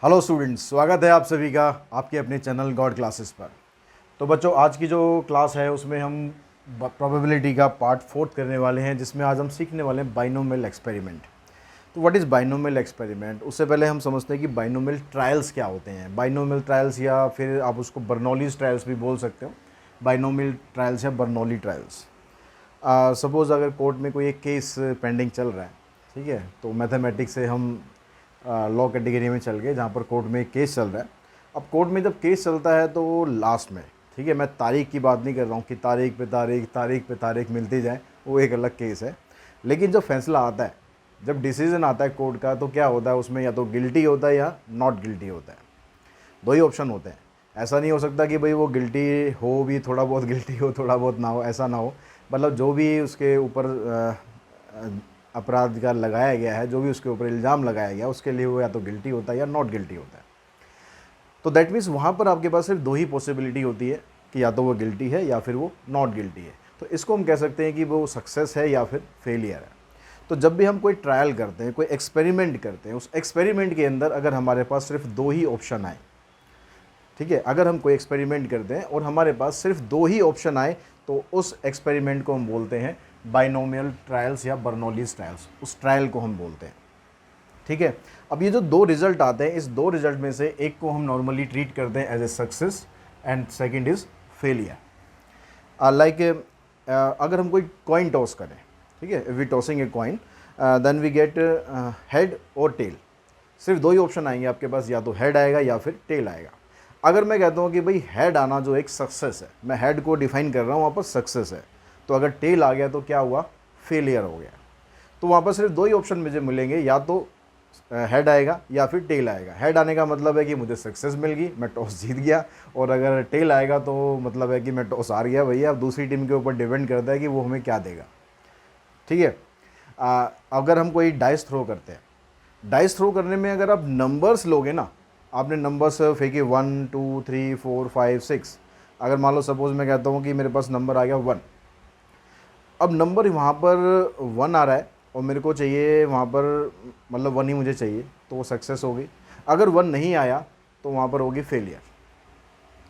Hello students, स्वागत है आप सभी का आपके अपने चैनल गॉड क्लासेस पर। तो बच्चों, आज की जो क्लास है उसमें हम प्रोबेबिलिटी का पार्ट 4 करने वाले हैं, जिसमें आज हम सीखने वाले हैं बाइनोमियल एक्सपेरिमेंट। तो व्हाट इज़ बाइनोमियल एक्सपेरिमेंट? उससे पहले हम समझते हैं कि बाइनोमियल ट्रायल्स क्या होते हैं। बाइनोमियल ट्रायल्स या फिर आप उसको बर्नौलीज ट्रायल्स भी बोल सकते हो। बाइनोमियल ट्रायल्स या बर्नौली ट्रायल्स। सपोज़ अगर कोर्ट में कोई एक केस पेंडिंग चल रहा है, ठीक है, तो मैथमेटिक्स से हम लॉ कैटेगरी में चल गए जहाँ पर कोर्ट में एक केस चल रहा है। अब कोर्ट में जब केस चलता है तो वो लास्ट में, ठीक है, मैं तारीख की बात नहीं कर रहा हूँ कि तारीख पे तारीख मिलती जाए, वो एक अलग केस है। लेकिन जब फैसला आता है, जब डिसीजन आता है कोर्ट का, तो क्या होता है उसमें, या तो गिल्टी होता है या नॉट गिल्टी होता है। दो ही ऑप्शन होते हैं। ऐसा नहीं हो सकता कि भाई वो गिल्टी हो भी, थोड़ा बहुत गिल्टी हो, थोड़ा बहुत ना हो, ऐसा ना हो। मतलब जो भी उसके ऊपर अपराध का लगाया गया है, जो भी उसके ऊपर इल्ज़ाम लगाया गया, उसके लिए वो या तो गिल्टी होता है या नॉट गिल्टी होता है। तो दैट मीन्स वहाँ पर आपके पास सिर्फ दो ही पॉसिबिलिटी होती है कि या तो वो गिल्टी है या फिर वो नॉट गिल्टी है। तो इसको हम कह सकते हैं कि वो सक्सेस है या फिर फेलियर है। तो जब भी हम कोई ट्रायल करते हैं, कोई एक्सपेरिमेंट करते हैं, उस एक्सपेरिमेंट के अंदर अगर हमारे पास सिर्फ दो ही ऑप्शन आए, ठीक है, अगर हम कोई एक्सपेरिमेंट करते हैं और हमारे पास सिर्फ दो ही ऑप्शन आए, तो उस एक्सपेरिमेंट को हम बोलते हैं बाइनोमियल ट्रायल्स या बर्नौलीज ट्रायल्स। उस ट्रायल को हम बोलते हैं, ठीक है। अब ये जो दो रिजल्ट आते हैं, इस दो रिजल्ट में से एक को हम नॉर्मली ट्रीट करते हैं as a success and second is failure. Like अगर हम कोई कॉइन टॉस करें, ठीक है, we tossing a coin, then we get head और टेल। सिर्फ दो ही ऑप्शन आएंगे आपके पास, या तो हेड आएगा या फिर टेल आएगा। अगर मैं कहता हूँ कि भाई हेड आना जो एक सक्सेस है, मैं हेड को डिफाइन कर रहा हूँ, वहाँ पर सक्सेस है, तो अगर टेल आ गया तो क्या हुआ, फेलियर हो गया। तो वहाँ पर सिर्फ दो ही ऑप्शन मुझे मिलेंगे, या तो हेड आएगा या फिर टेल आएगा। हेड आने का मतलब है कि मुझे सक्सेस मिल गई, मैं टॉस जीत गया, और अगर टेल आएगा तो मतलब है कि मैं टॉस हार गया। भैया अब दूसरी टीम के ऊपर डिपेंड करता है कि वो हमें क्या देगा, ठीक है। अगर हम कोई डाइस थ्रो करते हैं, डाइस थ्रो करने में अगर आप नंबर्स लोगे ना, आपने नंबर्स फेंके 1 2 3 4 5 6, अगर मान लो सपोज मैं कहता हूँ कि मेरे पास नंबर आ गया 1। अब नंबर वहाँ पर 1 आ रहा है और मेरे को चाहिए वहाँ पर, मतलब 1 ही मुझे चाहिए, तो वो सक्सेस हो गई। अगर 1 नहीं आया तो वहाँ पर होगी फेलियर,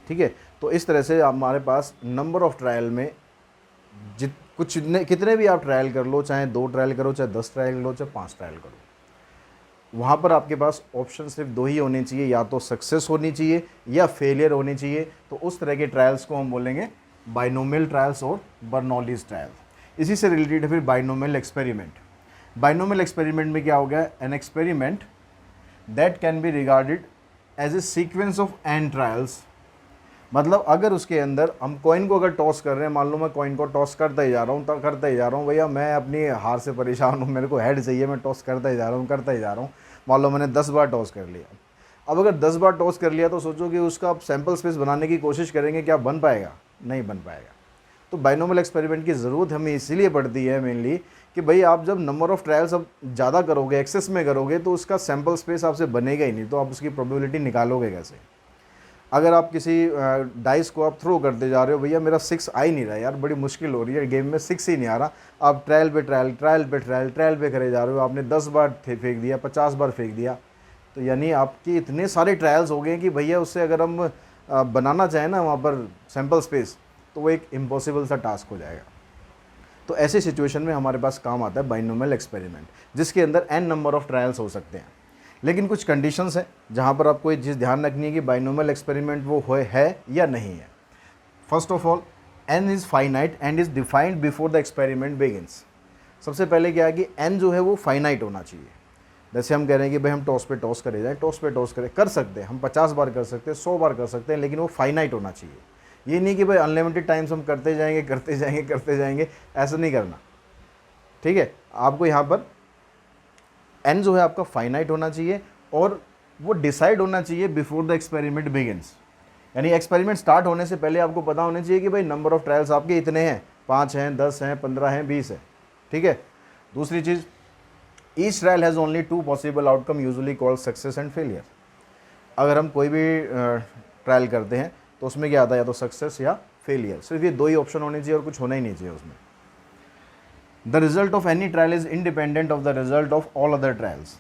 ठीक है। तो इस तरह से हमारे पास नंबर ऑफ़ ट्रायल में कितने भी आप ट्रायल कर लो, चाहे 2 ट्रायल करो, चाहे 10 ट्रायल करो, चाहे 5 ट्रायल करो, वहाँ पर आपके पास ऑप्शन सिर्फ दो ही होने चाहिए, या तो सक्सेस होनी चाहिए या फेलियर होनी चाहिए। तो उस तरह के ट्रायल्स को हम बोलेंगे बाइनोमियल ट्रायल्स और बर्नौलीज ट्रायल। इसी से रिलेटेड है फिर बाइनोमियल एक्सपेरिमेंट। बाइनोमियल एक्सपेरिमेंट में क्या हो गया, an experiment that can be regarded as a sequence of n trials. मतलब अगर उसके अंदर हम कॉइन को अगर टॉस कर रहे हैं, मान लो मैं कॉइन को टॉस करता ही जा रहा हूँ, करता ही जा रहा हूँ, भैया मैं अपनी हार से परेशान हूँ, मेरे को हेड चाहिए, मैं टॉस करता ही जा रहा हूँ, करता ही जा रहा हूँ। मान लो मैंने 10 बार टॉस कर लिया। अब अगर 10 बार टॉस कर लिया तो सोचो कि उसका आप सैम्पल स्पेस बनाने की कोशिश करेंगे, क्या बन पाएगा? नहीं बन पाएगा। तो बाइनोमियल एक्सपेरिमेंट की ज़रूरत हमें इसीलिए पड़ती है मेनली कि भाई आप जब नंबर ऑफ़ ट्रायल्स अब ज़्यादा करोगे, एक्सेस में करोगे, तो उसका सैम्पल स्पेस आपसे बनेगा ही नहीं, तो आप उसकी प्रोबेबिलिटी निकालोगे कैसे? अगर आप किसी डाइस को आप थ्रो करते जा रहे हो, भैया मेरा 6 आ ही नहीं रहा यार, बड़ी मुश्किल हो रही है, गेम में 6 ही नहीं आ रहा, आप ट्रायल पे ट्रायल पे करे जा रहे हो, आपने 10 बार फेंक दिया, 50 बार फेंक दिया, तो यानी आपके इतने सारे ट्रायल्स हो गए कि भैया उससे अगर हम बनाना चाहें ना वहाँ पर सैम्पल स्पेस, तो वो एक इम्पॉसिबल सा टास्क हो जाएगा। तो ऐसी सिचुएशन में हमारे पास काम आता है बाइनोमियल एक्सपेरिमेंट, जिसके अंदर n नंबर ऑफ़ ट्रायल्स हो सकते हैं। लेकिन कुछ कंडीशंस हैं जहाँ पर आपको ये चीज़ ध्यान रखनी है कि बाइनोमियल एक्सपेरिमेंट वो है या नहीं है। First of all, n is finite and is defined before the experiment begins. सबसे पहले क्या है कि n जो है वो फाइनाइट होना चाहिए। जैसे हम कह रहे हैं कि भाई हम टॉस पे टॉस करे जाएँ, टॉस पे टॉस करें, कर सकते हैं हम 50 बार कर सकते हैं, 100 बार कर सकते हैं, लेकिन वो फाइनाइट होना चाहिए। ये नहीं कि भाई अनलिमिटेड टाइम्स हम करते जाएंगे, ऐसा नहीं करना, ठीक है। आपको यहाँ पर n जो है आपका फाइनाइट होना चाहिए, और वो डिसाइड होना चाहिए बिफोर द एक्सपेरिमेंट बिगिंस। यानी एक्सपेरिमेंट स्टार्ट होने से पहले आपको पता होना चाहिए कि भाई नंबर ऑफ़ ट्रायल्स आपके इतने हैं, 5 हैं, 10 हैं, 15 हैं, 20 है, ठीक है। दूसरी चीज़, each trial has only 2 possible outcome usually called success and failure. अगर हम कोई भी ट्रायल करते हैं तो उसमें क्या आता है, या तो सक्सेस या फेलियर, सिर्फ ये दो ही ऑप्शन होने चाहिए और कुछ होना ही नहीं चाहिए उसमें। The result of any trial is independent of the result of all other trials.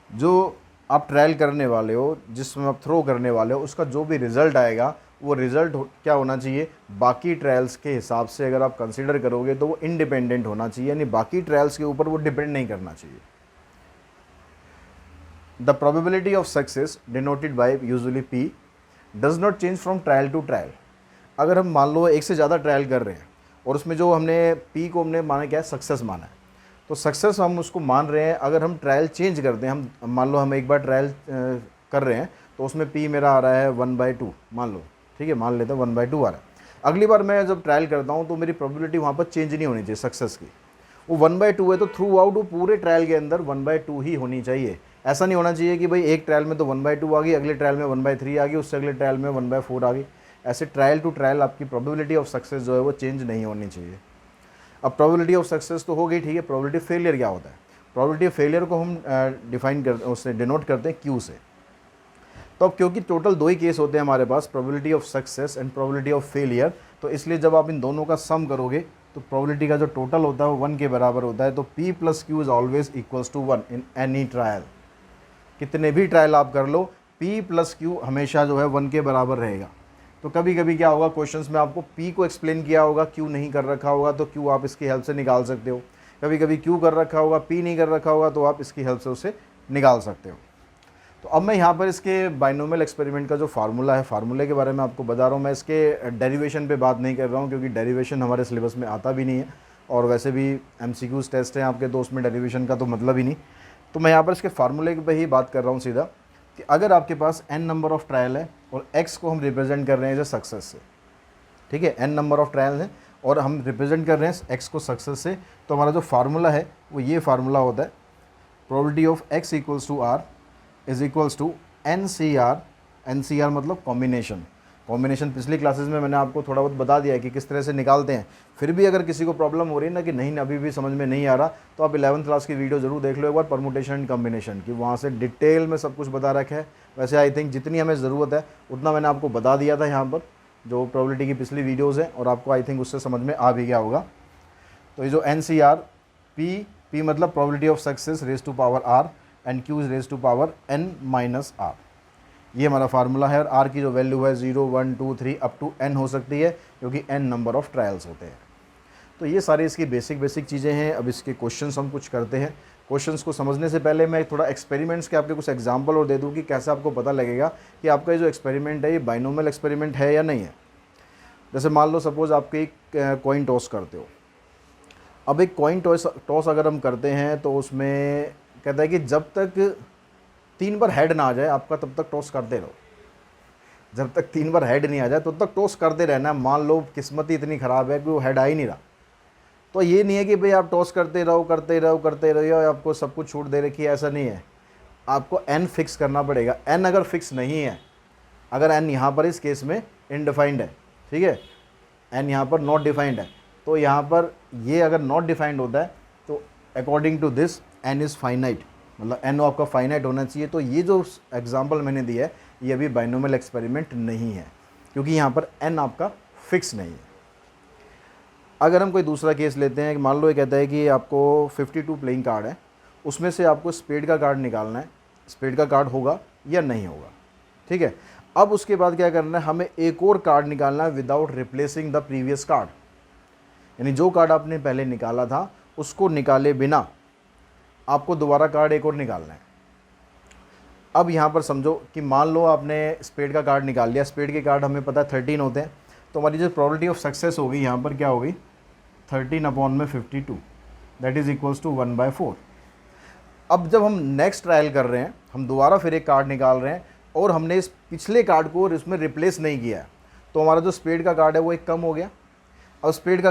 जो आप ट्रायल करने वाले हो, जिसमें आप थ्रो करने वाले हो, उसका जो भी रिज़ल्ट आएगा वो रिज़ल्ट क्या होना चाहिए, बाकी ट्रायल्स के हिसाब से अगर आप कंसीडर करोगे तो वो इंडिपेंडेंट होना चाहिए, यानी बाकी ट्रायल्स के ऊपर वो डिपेंड नहीं करना चाहिए। The probability of success denoted by usually P does not change from trial to trial. अगर हम मान लो एक से ज़्यादा ट्रायल कर रहे हैं और उसमें जो हमने P को हमने माना क्या है, सक्सेस माना है, तो सक्सेस हम उसको मान रहे हैं। अगर हम ट्रायल चेंज करते हैं, हम मान लो हम एक बार ट्रायल कर रहे हैं तो उसमें P मेरा आ रहा है 1/2, मान लो, ठीक है, मान लेते हैं 1/2 आ रहा है। अगली बार मैं जब ट्रायल करता हूँ तो मेरी प्रोबेबिलिटी वहाँ पर चेंज नहीं होनी चाहिए सक्सेस की, वो 1/2 है, तो थ्रू आउट वो पूरे ट्रायल के अंदर 1/2 ही होनी चाहिए। ऐसा नहीं होना चाहिए कि भाई एक ट्रायल में तो 1/2 आ गई, अगले ट्रायल में 1/3 आ गई, उससे अगले ट्रायल में 1/4 आ गई। ऐसे ट्रायल टू ट्रायल आपकी प्रोबेबिलिटी ऑफ सक्सेस जो है वो चेंज नहीं होनी चाहिए। अब प्रोबेबिलिटी ऑफ सक्सेस तो हो गई, ठीक है। प्रोबेबिलिटी ऑफ फेलियर क्या होता है? प्रोबेबिलिटी ऑफ फेलियर को हम डिफाइन कर उससे डिनोट करते हैं Q से। तो अब क्योंकि टोटल 2 ही केस होते हैं हमारे पास, probability of success and probability of failure, तो इसलिए जब आप इन दोनों का सम करोगे तो प्रोबेबिलिटी का जो टोटल होता है वो 1 के बराबर होता है। तो P + Q is always equals to 1 in any trial. कितने भी ट्रायल आप कर लो, P + Q हमेशा जो है 1 के बराबर रहेगा। तो कभी कभी क्या होगा, क्वेश्चंस में आपको P को एक्सप्लेन किया होगा, Q नहीं कर रखा होगा, तो Q आप इसकी हेल्प से निकाल सकते हो। कभी कभी Q कर रखा होगा, P नहीं कर रखा होगा, तो आप इसकी हेल्प से उसे निकाल सकते हो। तो अब मैं यहाँ पर इसके बाइनोमियल एक्सपेरिमेंट का जो फार्मूला है, फार्मूले के बारे में आपको बता रहा हूँ। मैं इसके डेरिवेशन पे बात नहीं कर रहा हूँ, क्योंकि डेरिवेशन हमारे सिलेबस में आता भी नहीं है, और वैसे भी MCQs टेस्ट हैं आपके, तो उसमें डेरिवेशन का तो मतलब ही नहीं। तो मैं यहाँ पर इसके फार्मूले पे ही बात कर रहा हूँ सीधा, कि अगर आपके पास n नंबर ऑफ़ ट्रायल है और x को हम रिप्रेजेंट कर रहे हैं एज सक्सेस से, ठीक है, n नंबर ऑफ़ ट्रायल है और हम रिप्रेजेंट कर रहे हैं x को सक्सेस से, तो हमारा जो फार्मूला है वो ये फार्मूला होता है, probability of x equals to r is equals to NCR। NCR मतलब कॉम्बिनेशन। कॉम्बिनेशन पिछली क्लासेस में मैंने आपको थोड़ा बहुत बता दिया है कि किस तरह से निकालते हैं। फिर भी अगर किसी को प्रॉब्लम हो रही है ना कि नहीं अभी भी समझ में नहीं आ रहा, तो आप 11th क्लास की वीडियो जरूर देख लो एक बार, परमुटेशन एंड कॉम्बिनेशन की, वहाँ से डिटेल में सब कुछ बता रखा है। वैसे आई थिंक जितनी हमें ज़रूरत है उतना मैंने आपको बता दिया था यहाँ पर, जो प्रोबेबिलिटी की पिछली वीडियोज़ हैं, और आपको आई थिंक उससे समझ में आ भी गया होगा। तो ये जो NCR, P मतलब probability of success raise to power R and Q is raise to power N-R, ये हमारा फार्मूला है। और R की जो वैल्यू है 0, 1, 2, 3 अप टू N हो सकती है, क्योंकि N नंबर ऑफ़ ट्रायल्स होते हैं। तो ये सारी इसकी बेसिक चीज़ें हैं। अब इसके क्वेश्चंस हम कुछ करते हैं। क्वेश्चंस को समझने से पहले मैं थोड़ा एक्सपेरिमेंट्स के आपके कुछ एग्जांपल और दे दूँ कि कैसे आपको पता लगेगा कि आपका ये जो एक्सपेरिमेंट है ये बाइनोमियल एक्सपेरिमेंट है या नहीं है। जैसे मान लो सपोज़ आप एक कॉइन टॉस करते हो। अब एक कॉइन टॉस अगर हम करते हैं तो उसमें कहता है कि जब तक 3 बार हेड ना आ जाए आपका, तब तक टॉस करते रहो। जब तक 3 बार हेड नहीं आ जाए तब तक टॉस करते रहना। मान लो किस्मत ही इतनी ख़राब है कि वो हेड आ ही नहीं रहा, तो ये नहीं है कि भाई आप टॉस करते रहो आपको सब कुछ छूट दे रखी है, ऐसा नहीं है। आपको N फिक्स करना पड़ेगा। N अगर फिक्स नहीं है, अगर N यहाँ पर इस केस में इनडिफाइंड है, ठीक है, N यहाँ पर नॉट डिफाइंड है, तो यहाँ पर ये अगर नॉट डिफाइंड होता है तो according to this N is finite, मतलब N आपका फाइनाइट होना चाहिए। तो ये जो एग्जांपल मैंने दिया है ये अभी बाइनोमियल एक्सपेरिमेंट नहीं है, क्योंकि यहाँ पर N आपका फिक्स नहीं है। अगर हम कोई दूसरा केस लेते हैं, मान लो ये कहता है कि आपको 52 प्लेइंग कार्ड है, उसमें से आपको स्पेड का कार्ड निकालना है, स्पेड का कार्ड होगा या नहीं होगा, ठीक है। अब उसके बाद क्या करना है, हमें एक और कार्ड निकालना है without replacing the previous card, यानी जो कार्ड आपने पहले निकाला था उसको निकाले बिना आपको दोबारा कार्ड एक और निकालना है। अब यहाँ पर समझो कि मान लो आपने स्पेड का कार्ड निकाल लिया, स्पेड के कार्ड हमें पता है 13 होते हैं, तो हमारी जो प्रोबेबिलिटी ऑफ सक्सेस होगी यहाँ पर क्या होगी, 13/52, दैट इज़ इक्वल्स टू 1/4। अब जब हम नेक्स्ट ट्रायल कर रहे हैं, हम दोबारा फिर एक कार्ड निकाल रहे हैं और हमने इस पिछले कार्ड को इसमें रिप्लेस नहीं किया है, तो हमारा जो स्पेड का कार्ड है वो एक कम हो गया। अब स्पेड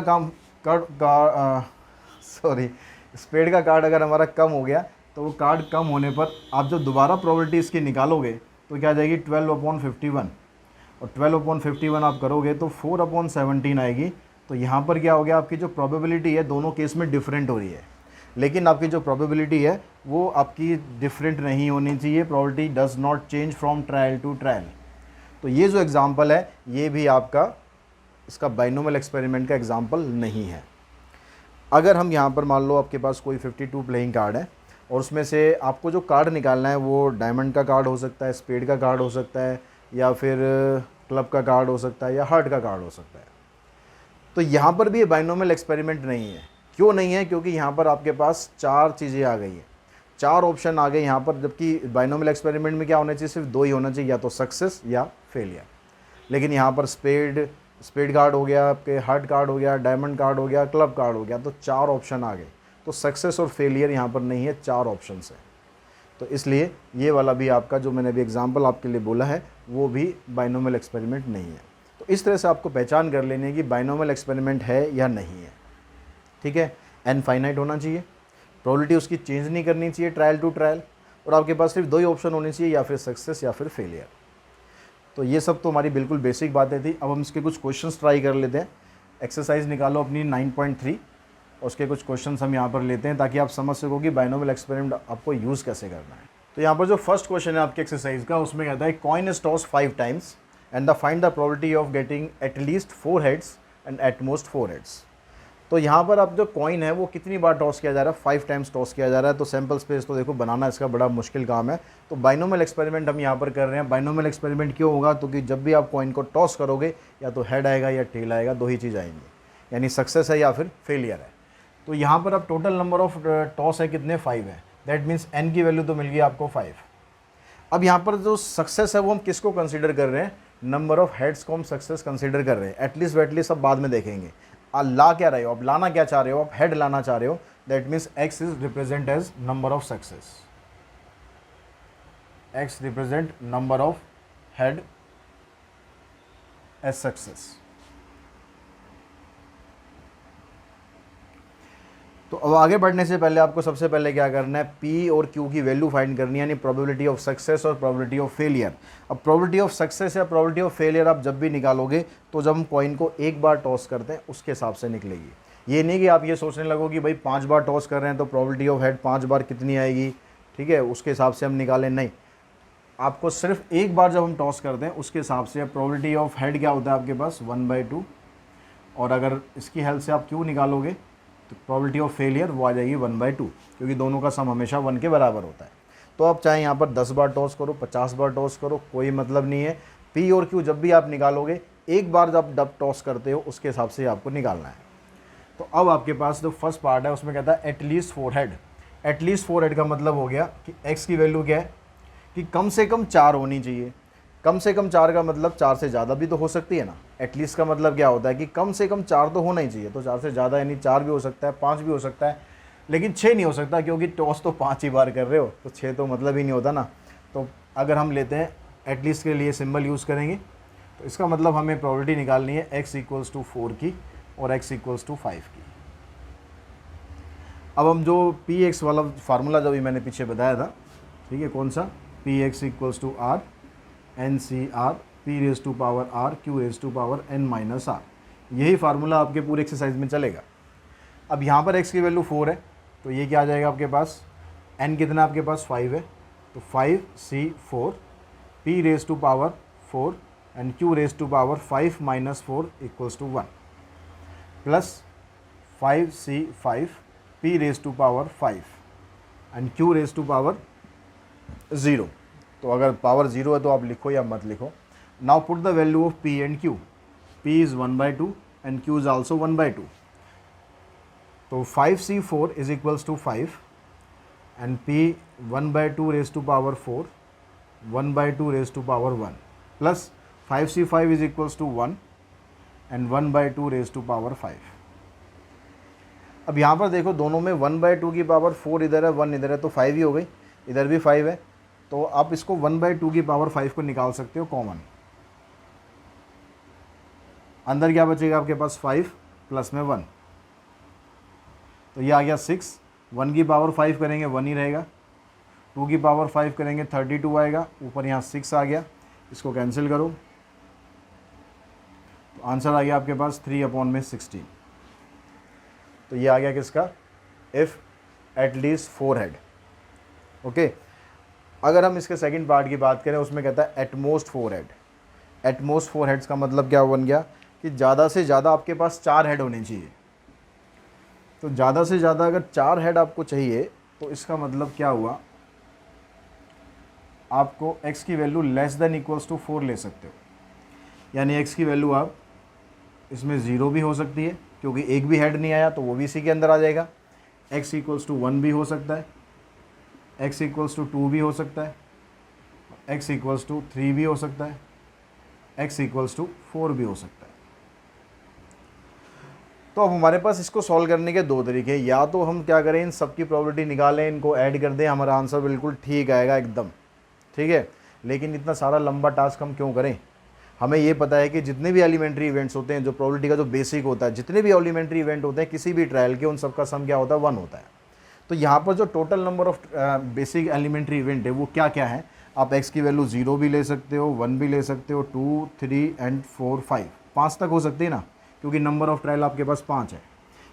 का कार्ड अगर हमारा कम हो गया, तो वो कार्ड कम होने पर आप जब दोबारा प्रोबेबिलिटी इसकी निकालोगे तो क्या आ जाएगी 12/51, और 12/51 आप करोगे तो 4/17 आएगी। तो यहाँ पर क्या हो गया, आपकी जो प्रोबेबिलिटी है दोनों केस में डिफरेंट हो रही है, लेकिन आपकी जो प्रोबेबिलिटी है वो आपकी डिफरेंट नहीं होनी चाहिए। Probability does not change from trial to trial. तो ये जो एग्जांपल है ये भी आपका इसका बाइनोमियल एक्सपेरिमेंट का एग्जांपल नहीं है। अगर हम यहाँ पर मान लो आपके पास कोई 52 प्लेइंग कार्ड है और उसमें से आपको जो कार्ड निकालना है वो डायमंड का कार्ड हो सकता है, स्पेड का कार्ड हो सकता है, या फिर क्लब का कार्ड हो सकता है, या हार्ट का कार्ड हो सकता है। तो यहाँ पर भी ये बाइनोमियल एक्सपेरिमेंट नहीं है। क्यों नहीं है? क्योंकि यहाँ पर आपके पास 4 चीज़ें आ गई हैं, 4 ऑप्शन आ गए यहाँ पर, जबकि बाइनोमियल एक्सपेरिमेंट में क्या होना चाहिए? सिर्फ 2 ही होना चाहिए, या तो सक्सेस या फेलियर। लेकिन यहाँ पर स्पेड कार्ड हो गया, आपके हार्ट कार्ड हो गया, डायमंड कार्ड हो गया, क्लब कार्ड हो गया, तो 4 ऑप्शन आ गए। तो सक्सेस और फेलियर यहाँ पर नहीं है, 4 ऑप्शन है। तो इसलिए ये वाला भी आपका जो मैंने अभी एग्जांपल आपके लिए बोला है वो भी बाइनोमियल एक्सपेरिमेंट नहीं है। तो इस तरह से आपको पहचान कर लेनी है कि बाइनोमियल एक्सपेरिमेंट है या नहीं है। ठीक है, एन फाइनाइट होना चाहिए, प्रोबेबिलिटी उसकी चेंज नहीं करनी चाहिए ट्रायल टू ट्रायल, और आपके पास सिर्फ 2 ही ऑप्शन होने चाहिए, या फिर सक्सेस या फिर फेलियर। तो ये सब तो हमारी बिल्कुल बेसिक बातें थी। अब हम इसके कुछ क्वेश्चंस ट्राई कर लेते हैं। एक्सरसाइज निकालो अपनी 9.3, और उसके कुछ क्वेश्चंस हम यहाँ पर लेते हैं ताकि आप समझ सको कि बाइनोमियल एक्सपेरिमेंट आपको यूज़ कैसे करना है। तो यहाँ पर जो फर्स्ट क्वेश्चन है आपके एक्सरसाइज का, उसमें कहता है coin is toss 5 times and find the probability of getting at least 4 heads and at most 4 heads. तो यहाँ पर अब जो कॉइन है वो कितनी बार टॉस किया जा रहा है? 5 टाइम्स टॉस किया जा रहा है। तो सैम्पल स्पेस तो देखो बनाना इसका बड़ा मुश्किल काम है। तो बाइनोमियल एक्सपेरिमेंट हम यहाँ पर कर रहे हैं। बाइनोमियल एक्सपेरिमेंट क्यों होगा? क्योंकि जब भी आप कॉइन को टॉस करोगे या तो हेड आएगा या टेल आएगा, 2 ही चीज़ आएंगी, यानी सक्सेस है या फिर फेलियर है। तो यहाँ पर अब टोटल नंबर ऑफ टॉस है कितने? 5 है। दैट मीन्स एन की वैल्यू तो मिल गई आपको 5। अब यहाँ पर जो सक्सेस है वो हम किसको कंसीडर कर रहे हैं? नंबर ऑफ हेड्स को हम सक्सेस कंसीडर कर रहे हैं। एटलीस्ट वेटलीस्ट सब बाद में देखेंगे। ला क्या रहे हो? अब लाना क्या चाह रहे हो? आप हेड लाना चाह रहे हो। That means x is represent as number of success, x represent number of head as success. तो अब आगे बढ़ने से पहले आपको सबसे पहले क्या करना है? पी और क्यू की वैल्यू फाइंड करनी है, यानी प्रोबेबिलिटी ऑफ सक्सेस और प्रोबेबिलिटी ऑफ फेलियर। अब प्रोबेबिलिटी ऑफ सक्सेस या प्रोबेबिलिटी ऑफ फेलियर आप जब भी निकालोगे तो जब हम कॉइन को एक बार टॉस करते हैं उसके हिसाब से निकलेगी। ये नहीं कि आप ये सोचने लगो कि भाई 5 बार टॉस कर रहे हैं तो प्रोबेबिलिटी ऑफ हेड 5 बार कितनी आएगी, ठीक है, उसके हिसाब से हम निकालें। नहीं, आपको सिर्फ एक बार जब हम टॉस करते हैं उसके हिसाब से। प्रोबेबिलिटी ऑफ हेड क्या होता है आपके पास? 1/2, और अगर इसकी हेल्प से आप क्यू निकालोगे तो प्रोबेबिलिटी ऑफ फेलियर वो आ जाएगी 1/2, क्योंकि दोनों का सम हमेशा 1 के बराबर होता है। तो आप चाहे यहाँ पर 10 बार टॉस करो, 50 बार टॉस करो, कोई मतलब नहीं है। पी और क्यू जब भी आप निकालोगे एक बार जब टॉस करते हो उसके हिसाब से आपको निकालना है। तो अब आपके पास जो फर्स्ट पार्ट है उसमें कहता है एटलीस्ट 4 हेड। एटलीस्ट 4 हेड का मतलब हो गया कि एक्स की वैल्यू क्या है कि कम से कम 4 होनी चाहिए। कम से कम 4 का मतलब 4 से ज़्यादा भी तो हो सकती है ना। एटलीस्ट का मतलब क्या होता है कि कम से कम 4 तो होना ही चाहिए। तो 4 से ज़्यादा यानी 4 भी हो सकता है, 5 भी हो सकता है, लेकिन 6 नहीं हो सकता, क्योंकि टॉस तो 5 ही बार कर रहे हो, तो 6 तो मतलब ही नहीं होता ना। तो अगर हम लेते हैं एटलीस्ट के लिए सिंबल यूज़ करेंगे, तो इसका मतलब हमें प्रोबेबिलिटी निकालनी है x = 4 की और x = 5 की। अब हम जो px वाला फार्मूला जो भी मैंने पीछे बताया था, ठीक है, कौन सा? px = r NCR p⁻r q⁻n-r, यही फार्मूला आपके पूरे एक्सरसाइज में चलेगा। अब यहाँ पर x की वैल्यू 4 है, तो ये क्या आ जाएगा आपके पास? n कितना आपके पास? 5 है, तो 5c4 p⁻4 and q⁻5 - 4 = 1 plus 5c5 p⁻5 and q⁻0। तो अगर पावर 0 है तो आप लिखो या मत लिखो। Now put the value of p and q। p is 1/2 and q is also 1/2। तो 5c4 = 5 and p 1/2 1/2 1 plus 5c5 = 1 and 1/2 5। अब यहाँ पर देखो दोनों में 1/2 की पावर 4 इधर है, 1 इधर है, तो 5 ही हो गई। इधर भी 5 है, तो आप इसको 1/2 की पावर 5 को निकाल सकते हो कॉमन। अंदर क्या बचेगा आपके पास? 5 प्लस में 1, तो ये आ गया 6। 1 की पावर 5 करेंगे 1 ही रहेगा, 2 की पावर 5 करेंगे 32 आएगा, ऊपर यहाँ 6 आ गया, इसको कैंसिल करो, तो आंसर आ गया आपके पास 3/16। तो ये आ गया किसका? If at least 4 head. ओके, अगर हम इसके सेकंड पार्ट की बात करें, उसमें कहता है एटमोस्ट 4 हेड। एटमोस्ट 4 हेड्स का मतलब क्या बन गया कि ज़्यादा से ज़्यादा आपके पास 4 हेड होने चाहिए। तो ज़्यादा से ज़्यादा अगर 4 हेड आपको चाहिए तो इसका मतलब क्या हुआ, आपको x की value less than equals to 4 ले सकते हो, यानी x की वैल्यू आप इसमें 0 भी हो सकती है क्योंकि एक भी हेड नहीं आया तो वो भी इसी के अंदर आ जाएगा, x इक्वल्स टू 1 भी हो सकता है, x इक्वल्स टू 2 भी हो सकता है, x इक्वल्स टू 3 भी हो सकता है, x इक्वल्स टू 4 भी हो सकता है। तो अब हमारे पास इसको सॉल्व करने के दो तरीके हैं, या तो हम क्या करें, इन सब की प्रोबेबिलिटी निकालें, इनको ऐड कर दें, हमारा आंसर बिल्कुल ठीक आएगा एकदम, ठीक है। लेकिन इतना सारा लंबा टास्क हम क्यों करें, हमें ये पता है कि जितने भी एलिमेंट्री इवेंट्स होते हैं, जो प्रोबेबिलिटी का जो बेसिक होता है, जितने भी एलिमेंट्री इवेंट होते हैं किसी भी ट्रायल के, उन सबका सम क्या होता है, 1 होता है। तो यहाँ पर जो total number of basic elementary event है वो क्या क्या है, आप x की वैल्यू 0 भी ले सकते हो, 1 भी ले सकते हो, 2, 3 एंड 4, 5 तक हो सकती है ना, क्योंकि नंबर ऑफ ट्रायल आपके पास 5 है।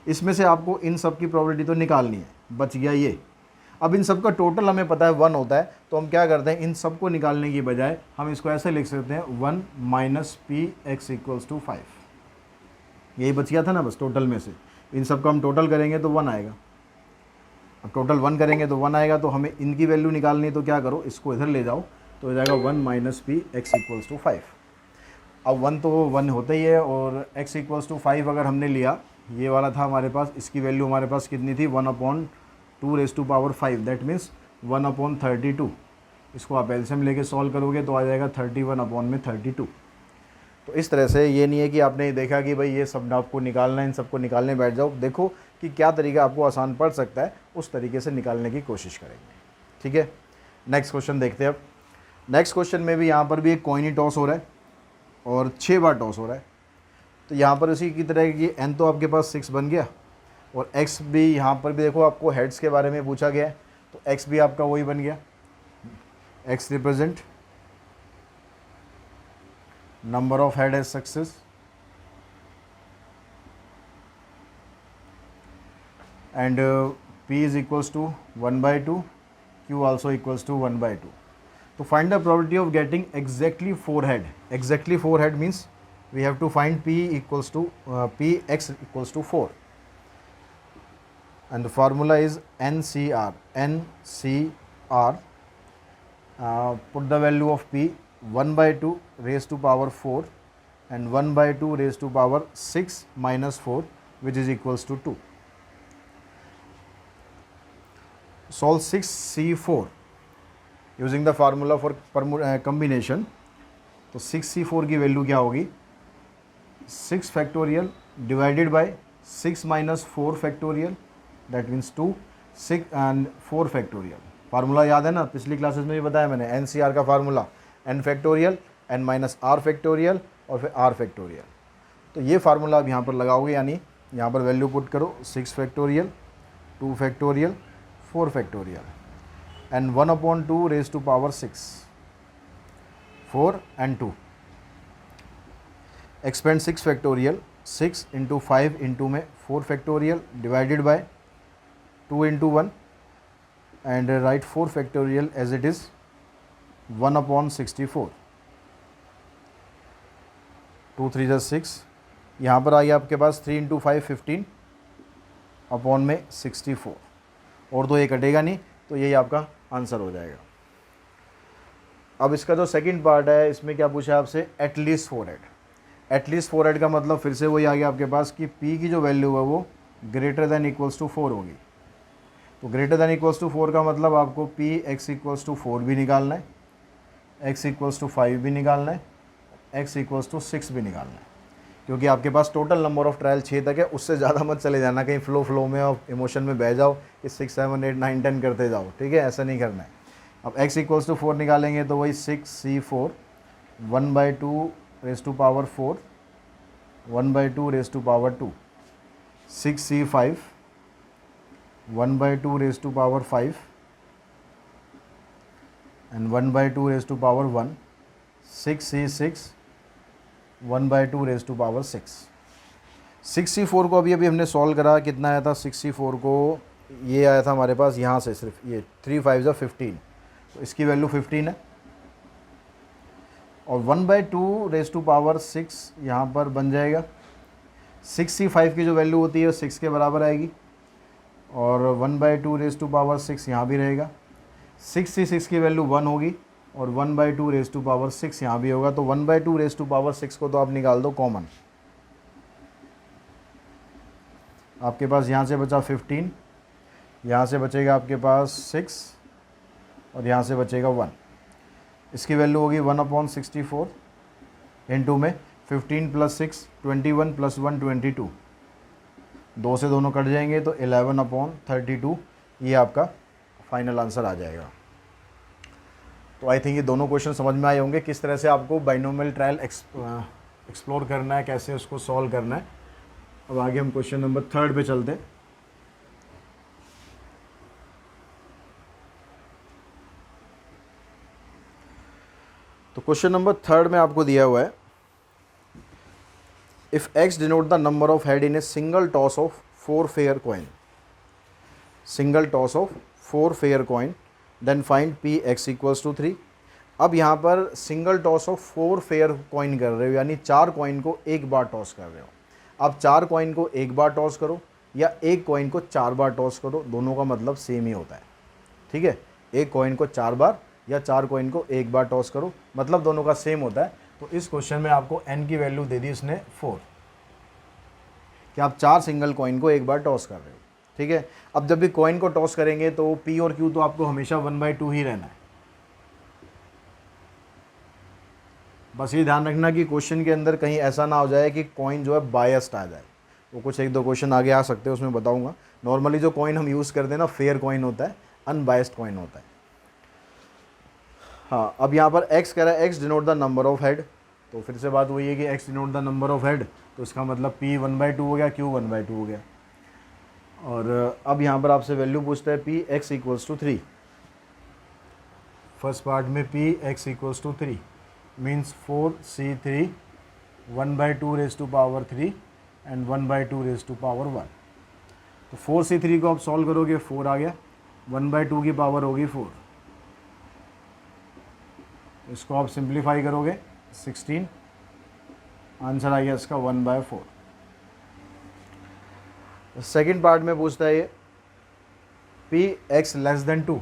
इसमें से आपको इन सब की प्रोबेबिलिटी तो निकालनी है, बच गया ये। अब इन सब का टोटल हमें पता है 1 होता है, तो हम क्या करते हैं, इन सब को निकालने की बजाय हम इसको ऐसे लिख सकते हैं 1 minus p x equals to 5। यही बच गया था ना बस टोटल में से, इन सब का हम टोटल करेंगे तो 1 आएगा। अब टोटल 1 करेंगे तो 1 आएगा, तो हमें इनकी वैल्यू निकालनी है, तो क्या करो, इसको इधर ले जाओ, तो हो जाएगा 1 minus p x equals to 5। अब 1 तो 1 होता ही है, और x इक्वल्स टू 5 अगर हमने लिया, ये वाला था हमारे पास, इसकी वैल्यू हमारे पास कितनी थी, 1/2 raise to power 5, that means 1/32। इसको आप एलसीएम लेके सॉल्व करोगे तो आ जाएगा 31/32। तो इस तरह से, ये नहीं है कि आपने देखा कि भाई ये सब आपको निकालना है, इन सबको निकालने बैठ जाओ, देखो कि क्या तरीका आपको आसान पड़ सकता है, उस तरीके से निकालने की कोशिश करेंगे, ठीक है। नेक्स्ट क्वेश्चन देखते हैं। अब नेक्स्ट क्वेश्चन में भी यहाँ पर भी एक कॉइन ही टॉस हो रहा है और 6 बार टॉस हो रहा है। तो यहाँ पर उसी की तरह की n तो आपके पास 6 बन गया, और x भी यहाँ पर भी देखो आपको हेड्स के बारे में पूछा गया है, तो x भी आपका वही बन गया, x represent number of head as success, and p is equals to 1/2, q also equals to 1/2. तो find the probability of getting exactly 4 head. Exactly 4 head means we have to find p equals to px equals to 4, and the formula is NCR. NCR, put the value of p 1/2 raised to power 4 and 1/2 raised to power 6 minus 4, which is equals to 2. Solve 6C4 using the formula for combination. तो 6C4 की value क्या होगी, 6 factorial divided bye 6 minus 4 factorial, that means 2, 6 and 4 factorial. Formula याद है ना, पिछली classes में भी बताया मैंने, NCR का formula n factorial, n minus r factorial और फिर r फैक्टोरियल। तो ये फार्मूला आप यहाँ पर लगाओगे, यानी यहाँ पर वैल्यू पुट करो 6 factorial, 2 factorial, 4 factorial and 1/2 raise to power 6, 4 and 2। Expand 6 factorial, 6 into 5 into में 4 factorial divided by 2 into 1 and right 4 factorial as it is 1/64। 2 3 जा 6, यहाँ पर आइए आपके पास 3 इंटू 5 15 अपॉन में 64, और तो ये कटेगा नहीं, तो यही आपका आंसर हो जाएगा। अब इसका जो सेकंड पार्ट है, इसमें क्या पूछा आपसे, एटलीस्ट 4 हेड। एटलीस्ट 4 हेड का मतलब फिर से वही आ गया आपके पास कि p की जो वैल्यू है वो ग्रेटर दैन इक्वल्स टू 4 होगी। तो ग्रेटर दैन इक्वल्स टू 4 का मतलब आपको p x इक्वल्स टू 4 भी निकालना है, x इक्वल्स टू 5 भी निकालना है, x इक्वल्स टू 6 भी निकालना है, क्योंकि आपके पास टोटल नंबर ऑफ ट्रायल 6 तक है, उससे ज़्यादा मत चले जाना कहीं फ्लो में और इमोशन में बह जाओ कि 6 7 8 9 10 करते जाओ, ठीक है, ऐसा नहीं करना है। अब x इक्वल्स टू 4 निकालेंगे तो वही 6C4, 1/2 raise to power 4, 1/2 raise to power 2, 6C5, 1/2 raise to power 5 and 1/2 raise to power 1, 6C6, 1/2 raise to power 6। 6C4 को अभी हमने सॉल्व करा, कितना आया था 6C4 को, ये आया था हमारे पास यहाँ से सिर्फ ये 3 5 15, तो इसकी वैल्यू 15 है, और 1/2 रेज टू पावर 6 यहाँ पर बन जाएगा। 6C5 की जो वैल्यू होती है 6 के बराबर आएगी, और 1/2 रेज़ टू पावर 6 यहाँ भी रहेगा। 66 की वैल्यू 1 होगी और 1/2 रेज़ टू पावर 6 यहाँ भी होगा। तो 1/2 रेज़ टू पावर 6 को तो आप निकाल दो कॉमन। आपके पास यहाँ से बचा 15, यहाँ से बचेगा आपके पास 6 और यहाँ से बचेगा 1। इसकी वैल्यू होगी 1/64 इंटू में 15 + 6 21 + 1 22। 2 से दोनों कट जाएंगे तो 11/32 ये आपका फाइनल आंसर आ जाएगा। तो आई थिंक ये दोनों क्वेश्चन समझ में आए होंगे किस तरह से आपको बाइनोमियल ट्रायल एक्सप्लोर करना है, कैसे उसको सॉल्व करना है। अब आगे हम क्वेश्चन नंबर 3 पे चलते हैं। तो क्वेश्चन नंबर 3 में आपको दिया हुआ है, if x denote the number of head in a single toss of 4 fair coin, single toss of 4 fair coin, then find p x = 3। अब यहाँ पर single toss of 4 fair coin कर रहे हो, यानी 4 कॉइन को एक बार टॉस कर रहे हो। अब 4 कॉइन को एक बार टॉस करो या एक कॉइन को 4 बार टॉस करो, दोनों का मतलब सेम ही होता है। ठीक है, एक कॉइन को 4 बार या 4 कॉइन को एक बार टॉस करो, मतलब दोनों का सेम होता है। तो इस क्वेश्चन में आपको n की वैल्यू दे दी उसने 4, कि आप 4 सिंगल कॉइन को एक बार टॉस कर रहे हो। ठीक है, अब जब भी कॉइन को टॉस करेंगे तो p और q तो आपको हमेशा 1/2 ही रहना है। बस ये ध्यान रखना कि क्वेश्चन के अंदर कहीं ऐसा ना हो जाए कि कॉइन जो है बायस्ड आ जाए। वो कुछ 1-2 क्वेश्चन आगे आ सकते हैं, उसमें बताऊंगा। नॉर्मली जो कॉइन हम यूज़ करते हैं ना, फेयर कॉइन होता है, अनबायस्ड कॉइन होता है। हाँ, अब यहाँ पर x कह रहा है x denote the number of head, तो फिर से बात वही है कि x denote the number of head, तो इसका मतलब p 1/2 हो गया, q 1/2 हो गया। और अब यहाँ पर आपसे वैल्यू पूछता है p x = 3। फर्स्ट पार्ट में p x = 3 means 4c3 1/2 raise to power 3 and 1/2 raise to power 1। तो 4c3 को आप सॉल्व करोगे, 4 आ गया, 1/2 की पावर होगी 4। इसको आप सिंप्लीफाई करोगे 16, आंसर आ गया इसका 1/4। सेकेंड पार्ट में पूछता है ये p x <2।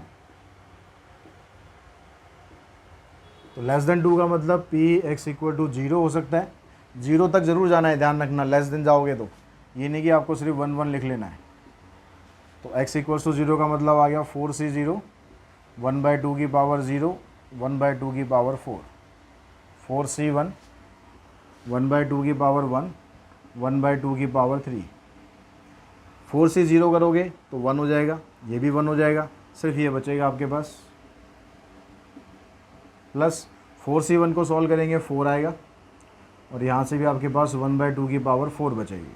तो <2 का मतलब p x = 0 हो सकता है। 0 तक ज़रूर जाना है, ध्यान रखना, लेस देन जाओगे तो ये नहीं कि आपको सिर्फ 1 लिख लेना है। तो x = 0 का मतलब आ गया 4c0 1/2 की पावर 0 1/2 की पावर 4, 4c1 1/2 की पावर 1 1/2 की पावर 3। 4c0 करोगे तो 1 हो जाएगा, ये भी 1 हो जाएगा, सिर्फ ये बचेगा आपके पास, प्लस 4c1 को सॉल्व करेंगे 4 आएगा, और यहाँ से भी आपके पास 1/2 की पावर 4 बचेगी।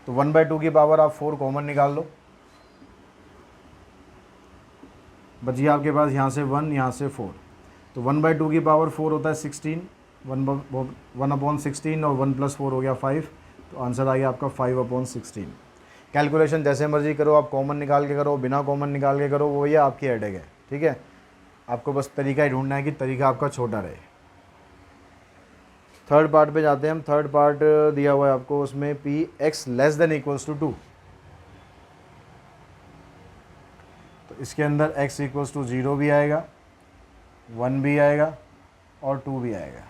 तो 1/2 की पावर आप 4 कॉमन निकाल लो, बचिए आपके पास यहाँ से 1, यहाँ से 4। तो 1/2 की पावर 4 होता है 16, 1/16 और 1 + 4 हो गया 5। तो आंसर आ गया आपका 5/16। कैलकुलेशन जैसे मर्जी करो, आप कॉमन निकाल के करो, बिना कॉमन निकाल के करो, वो ये आपकी हेडेक है। ठीक है, आपको बस तरीका ही ढूंढना है कि तरीका आपका छोटा रहे। थर्ड पार्ट पे जाते हैं हम। थर्ड पार्ट दिया हुआ है आपको, उसमें p x < 2। तो इसके अंदर x = 0 भी आएगा, 1 भी आएगा और 2 भी आएगा।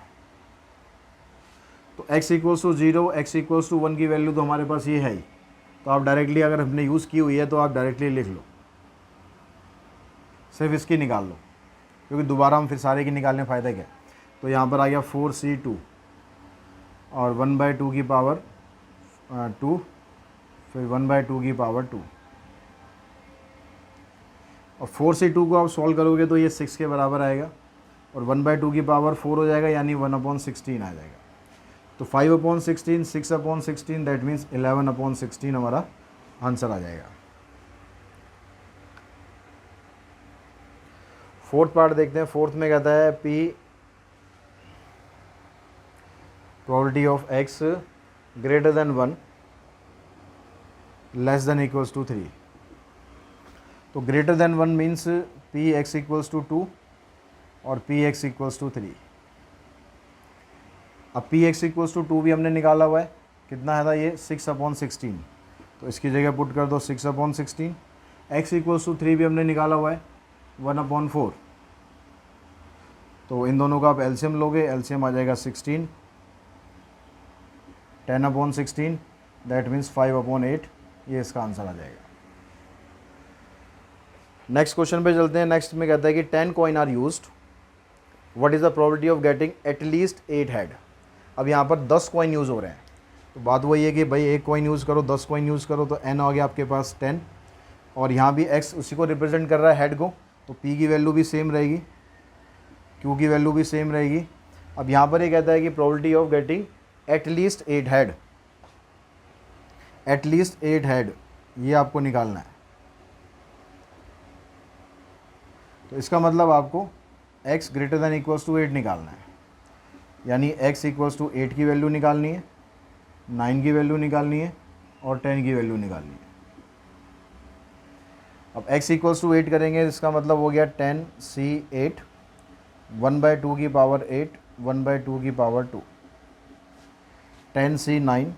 तो x = 0, x = 1 की वैल्यू तो हमारे पास ये है ही, तो आप डायरेक्टली, अगर हमने यूज़ की हुई है तो आप डायरेक्टली लिख लो, सिर्फ इसकी निकाल लो, क्योंकि दोबारा हम फिर सारे की निकालने फ़ायदा क्या। तो यहाँ पर आ गया 4c2 और 1/2 की पावर 2, फिर 1/2 की पावर 2, और 4c2 को आप सॉल्व करोगे तो ये 6 के बराबर आएगा, और 1/2 की पावर 4 हो जाएगा, यानी 1/16 आ जाएगा। तो 5/16 6/16 दैट मीन्स 11/16 हमारा आंसर आ जाएगा। फोर्थ पार्ट देखते हैं। फोर्थ में कहता है p probability of x greater than 1 less than equals to 3। तो greater than 1 means p x = 2 और p x = 3। अब p x = 2 भी हमने निकाला हुआ है, कितना है था ये 6/16। तो तो इसकी जगह पुट कर दो 6/16। x इक्वल्स टू 3 भी हमने निकाला हुआ है 1/4। तो इन दोनों का आप एलसीएम लोगे, एलसीएम आ जाएगा 16, 10/16 दैट मीन्स 5/8। ये इसका आंसर आ जाएगा। नेक्स्ट क्वेश्चन पे चलते हैं। नेक्स्ट में कहता है कि 10 coin are used, what is the probability of getting at least 8 head. अब यहाँ पर 10 कॉइन यूज़ हो रहे हैं, तो बात वही है कि भाई एक कॉइन यूज़ करो, 10 कॉइन यूज़ करो, तो n आ गया आपके पास 10, और यहाँ भी x उसी को रिप्रेजेंट कर रहा है हेड को, तो p की वैल्यू भी सेम रहेगी, q की वैल्यू भी सेम रहेगी। अब यहाँ पर ये कहता है कि probability of getting at least 8 head, at least 8 head ये आपको निकालना है। तो इसका मतलब आपको x greater than equals to 8 निकालना है, यानी x इक्वल्स टू 8 की वैल्यू निकालनी है, 9 की वैल्यू निकालनी है और 10 की वैल्यू निकालनी है। अब x इक्वल्स टू 8 करेंगे, इसका मतलब हो गया 10c8, 1/2 की पावर 8, 1/2 की पावर 2, 10c9,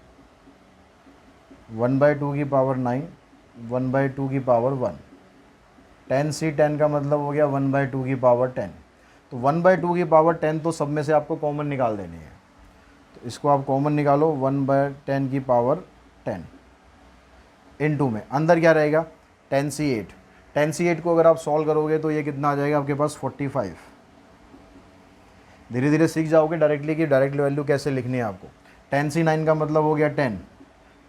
1/2 की पावर 9, 1/2 की पावर 1, 10c10 का मतलब हो गया 1/2 की पावर 10। तो 1/2 की पावर 10 तो सब में से आपको कॉमन निकाल देनी है, तो इसको आप कॉमन निकालो, 1/10 की पावर 10 इनटू में अंदर क्या रहेगा 10c8। 10c8 को अगर आप सॉल्व करोगे तो ये कितना आ जाएगा आपके पास 45। धीरे धीरे सीख जाओगे डायरेक्टली कि डायरेक्ट वैल्यू कैसे लिखनी है आपको। 10c9 का मतलब हो गया 10,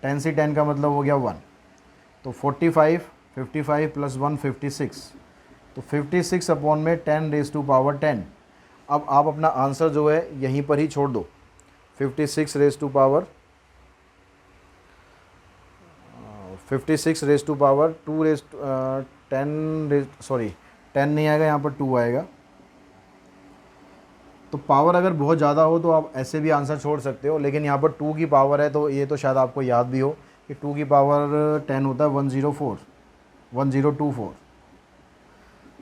10c10 का मतलब हो गया 1, तो 45, 55 प्लस 1 56, तो 56 अपॉन में 10 रेज टू पावर 10। अब आप अपना आंसर जो है यहीं पर ही छोड़ दो, 56 raise to power 56 raise to power 2 raise 10 नहीं आएगा, यहाँ पर 2 आएगा। तो पावर अगर बहुत ज़्यादा हो तो आप ऐसे भी आंसर छोड़ सकते हो, लेकिन यहाँ पर 2 की पावर है, तो ये तो शायद आपको याद भी हो कि 2 की पावर 10 होता है 104, 1024।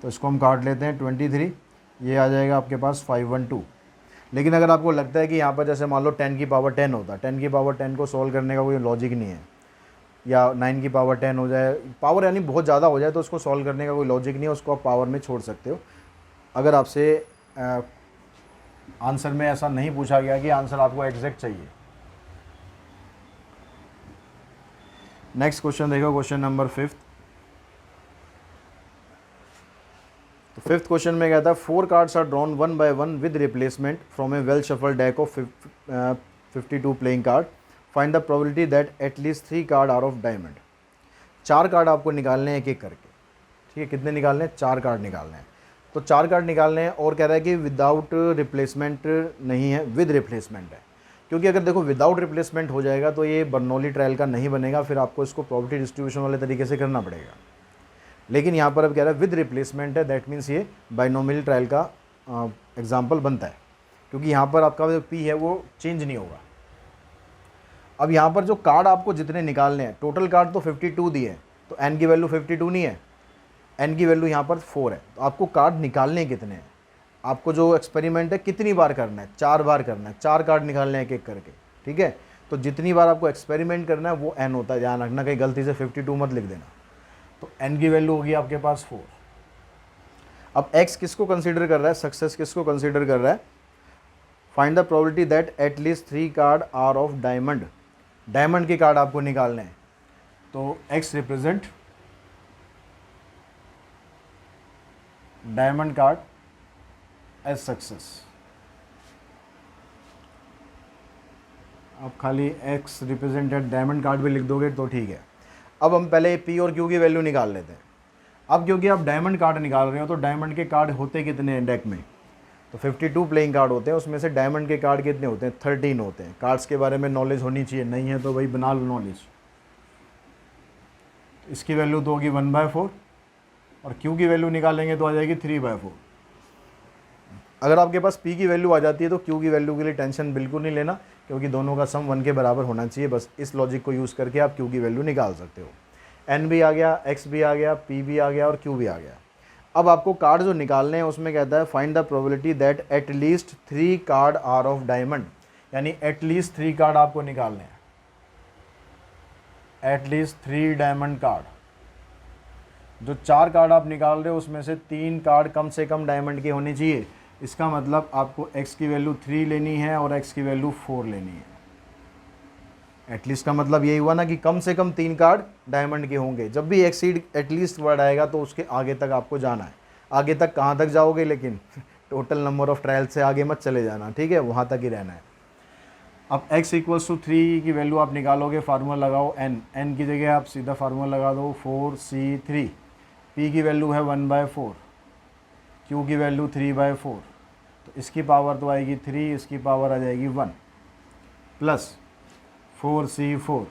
तो इसको हम काट लेते हैं 23, ये आ जाएगा आपके पास 512। लेकिन अगर आपको लगता है कि यहाँ पर जैसे मान लो 10 की पावर 10 होता है, 10 की पावर 10 को सॉल्व करने का कोई लॉजिक नहीं है, या 9 की पावर 10 हो जाए, पावर यानी बहुत ज़्यादा हो जाए, तो उसको सॉल्व करने का कोई लॉजिक नहीं है, उसको आप पावर में छोड़ सकते हो। अगर आपसे आंसर में ऐसा नहीं पूछा गया कि आंसर आपको एग्जैक्ट चाहिए। नेक्स्ट क्वेश्चन देखो, क्वेश्चन नंबर 5। तो 5th क्वेश्चन में कहता है 4 cards are drawn 1 by 1 with replacement from a well shuffled deck of 52 playing card, find the probability that at least 3 card are of diamond. 4 card आपको निकालने हैं एक एक करके, ठीक है। कितने निकालने हैं? 4 कार्ड निकालने हैं। तो 4 कार्ड निकालने हैं, और कह रहा है कि विदाउट रिप्लेसमेंट नहीं है, विद रिप्लेसमेंट है। क्योंकि अगर देखो विदाउट रिप्लेसमेंट हो जाएगा तो ये बर्नौली ट्रायल का नहीं बनेगा, फिर आपको इसको प्रोबेबिलिटी डिस्ट्रीब्यूशन वाले तरीके से करना पड़ेगा। लेकिन यहाँ पर अब कह रहा है विद रिप्लेसमेंट है, दैट मीन्स ये बाइनोमियल ट्रायल का एग्जाम्पल बनता है, क्योंकि यहाँ पर आपका जो पी है वो चेंज नहीं होगा। अब यहाँ पर जो कार्ड आपको जितने निकालने हैं, टोटल कार्ड तो 52 दिए हैं, तो n की वैल्यू 52 नहीं है, n की वैल्यू यहाँ पर 4 है। तो आपको कार्ड निकालने कितने हैं? आपको जो एक्सपेरिमेंट है कितनी बार करना है? 4 बार करना है, 4 कार्ड निकालने हैं एक एक करके, ठीक है। तो जितनी बार आपको एक्सपेरिमेंट करना है वो n होता है, ध्यान रखना, कहीं गलती से 52 मत लिख देना। तो n की वैल्यू होगी आपके पास 4। अब x किसको कंसीडर कर रहा है? सक्सेस किसको कंसीडर कर रहा है? Find the probability that at least 3 card are of diamond. Diamond के कार्ड आपको निकालने हैं, तो x represent diamond card as success. आप खाली x रिप्रेजेंटेड डायमंड कार्ड भी लिख दोगे तो ठीक है। अब हम पहले p और q की वैल्यू निकाल लेते हैं। अब क्योंकि आप डायमंड कार्ड निकाल रहे हो, तो डायमंड के कार्ड होते कितने हैं डेक में? तो 52 प्लेइंग कार्ड होते हैं, उसमें से डायमंड के कार्ड कितने होते हैं? 13 होते हैं। कार्ड्स के बारे में नॉलेज होनी चाहिए, नहीं है तो भाई बना लो नॉलेज। इसकी वैल्यू तो होगी 1/4, और Q की वैल्यू निकालेंगे तो आ जाएगी 3/4। अगर आपके पास P की वैल्यू आ जाती है तो Q की वैल्यू के लिए टेंशन बिल्कुल नहीं लेना, क्योंकि दोनों का सम 1 के बराबर होना चाहिए। बस इस लॉजिक को यूज़ करके आप Q की वैल्यू निकाल सकते हो। N भी आ गया, X भी आ गया, P भी आ गया और Q भी आ गया। अब आपको कार्ड जो निकालने हैं उसमें कहता है find the probability that at least 3 card are of diamond, यानी एटलीस्ट 3 कार्ड आपको निकालने हैं। At least 3 diamond card. जो 4 कार्ड आप निकाल रहे हो उसमें से 3 कार्ड कम से कम डायमंड के होने चाहिए। इसका मतलब आपको x की वैल्यू 3 लेनी है और x की वैल्यू 4 लेनी है। एटलीस्ट का मतलब यही हुआ ना कि कम से कम 3 कार्ड डायमंड के होंगे। जब भी एक्सीड एटलीस्ट वर्ड आएगा तो उसके आगे तक आपको जाना है। आगे तक कहाँ तक जाओगे, लेकिन टोटल नंबर ऑफ ट्रायल से आगे मत चले जाना, ठीक है, वहाँ तक ही रहना है। अब x इक्वल्स टू 3 की वैल्यू आप निकालोगे, फार्मूला लगाओ n की जगह आप सीधा फार्मूला लगा दो 4c3। p की वैल्यू है 1/4, q की वैल्यू 3/4, तो इसकी पावर तो आएगी 3, इसकी पावर आ जाएगी 1, प्लस 4c4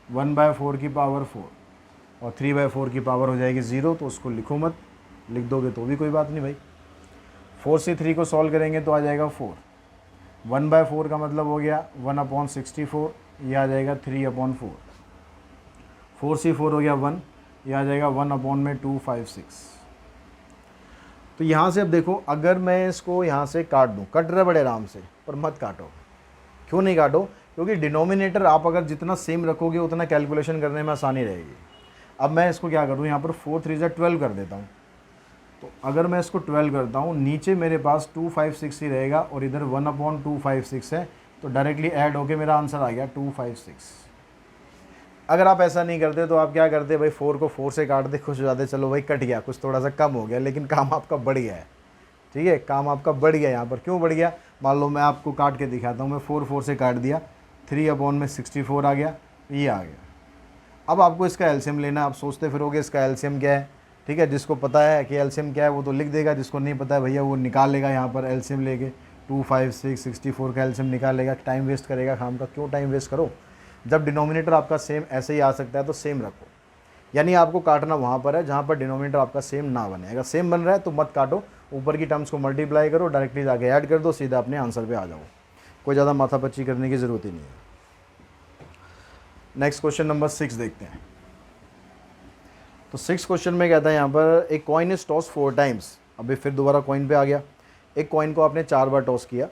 1/4 की पावर 4 और 3/4 की पावर हो जाएगी 0। तो उसको लिखो मत, लिख दोगे तो भी कोई बात नहीं भाई। 4c3 को सॉल्व करेंगे तो आ जाएगा 4, 1/4 का मतलब हो गया 1/64, ये आ जाएगा 3/4, 4c4 हो गया 1, ये आ जाएगा 1/256। तो यहाँ से अब देखो, अगर मैं इसको यहाँ से काट दूँ, कट रहा है बड़े आराम से, पर मत काटो। क्यों नहीं काटो? क्योंकि डिनोमिनेटर आप अगर जितना सेम रखोगे उतना कैलकुलेशन करने में आसानी रहेगी। अब मैं इसको क्या करूँ, यहाँ पर 4 3 12 कर देता हूँ। तो अगर मैं इसको 12 करता हूँ, नीचे मेरे पास 256 ही रहेगा और इधर 1/256 है, तो डायरेक्टली ऐड होके मेरा आंसर आ गया 256। अगर आप ऐसा नहीं करते तो आप क्या करते भाई, 4 को 4 से काट दे, खुश हो जाते, चलो भाई कट गया, कुछ थोड़ा सा कम हो गया, लेकिन काम आपका बढ़ गया है। ठीक है, काम आपका बढ़ गया। यहाँ पर क्यों बढ़ गया, मान लो मैं आपको काट के दिखाता हूँ। मैं 4 से काट दिया, 3/64 आ गया, ये आ गया। अब आपको इसका एलसीएम लेना। आप सोचते फिरोगे इसका एलसीएम क्या है, ठीक है। जिसको पता है कि एलसीएम क्या है वो तो लिख देगा, जिसको नहीं पता है भैया वो निकाल लेगा यहाँ पर एलसीएम लेके। 256 64 का एलसीएम निकाल लेगा, टाइम वेस्ट करेगा खाम का। क्यों टाइम वेस्ट करो, जब डिनोमिनेटर आपका सेम ऐसे ही आ सकता है तो सेम रखो। यानी आपको काटना वहाँ पर है जहाँ पर डिनोमिनेटर आपका सेम ना बने। अगर सेम बन रहा है तो मत काटो, ऊपर की टर्म्स को मल्टीप्लाई करो, डायरेक्टली जाके ऐड कर दो, सीधा अपने आंसर पे आ जाओ। कोई ज़्यादा माथापच्ची करने की ज़रूरत ही नहीं है। नेक्स्ट क्वेश्चन नंबर 6 देखते हैं। तो 6 क्वेश्चन में कहता है यहाँ पर, एक कॉइन इज टॉस 4 टाइम्स। अभी फिर दोबारा कॉइन पे आ गया। एक कॉइन को आपने 4 बार टॉस किया।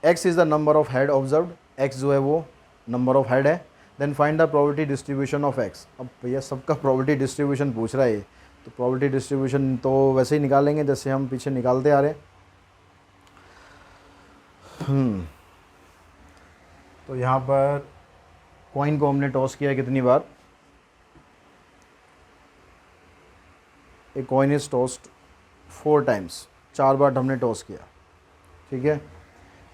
x is the number of head observed, x जो है वो नंबर ऑफ हेड है। Then find the probability distribution of x। अब भैया सबका प्रोबेबिलिटी डिस्ट्रीब्यूशन पूछ रहा है, तो प्रोबेबिलिटी डिस्ट्रीब्यूशन तो वैसे ही निकालेंगे जैसे हम पीछे निकालते आ रहे हैं। तो यहाँ पर कॉइन को हमने टॉस किया कितनी बार, a coin is tossed 4 times, 4 बार हमने टॉस किया, ठीक है।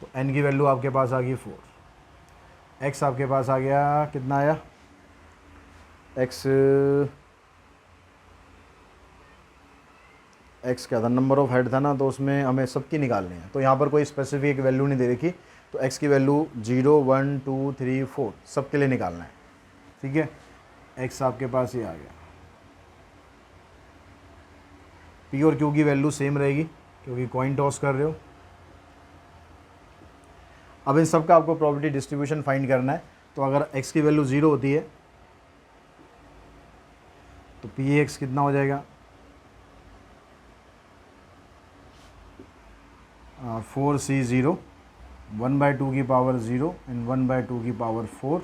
तो n की वैल्यू आपके पास आ गई 4, x आपके पास आ गया, कितना आया x क्या था, नंबर ऑफ हेड था ना, तो उसमें हमें सबकी निकालनी है। तो यहाँ पर कोई स्पेसिफिक वैल्यू नहीं दे रखी, तो x की वैल्यू 0 1 2 3 4 सबके लिए निकालना है, ठीक है। x आपके पास ही आ गया। p और q की वैल्यू सेम रहेगी क्योंकि कॉइन टॉस कर रहे हो। अब इन सब का आपको प्रोबेबिलिटी डिस्ट्रीब्यूशन फाइंड करना है। तो अगर x की वैल्यू 0 होती है तो px कितना हो जाएगा, 4c0 1/2 की पावर 0 एंड 1/2 की पावर 4।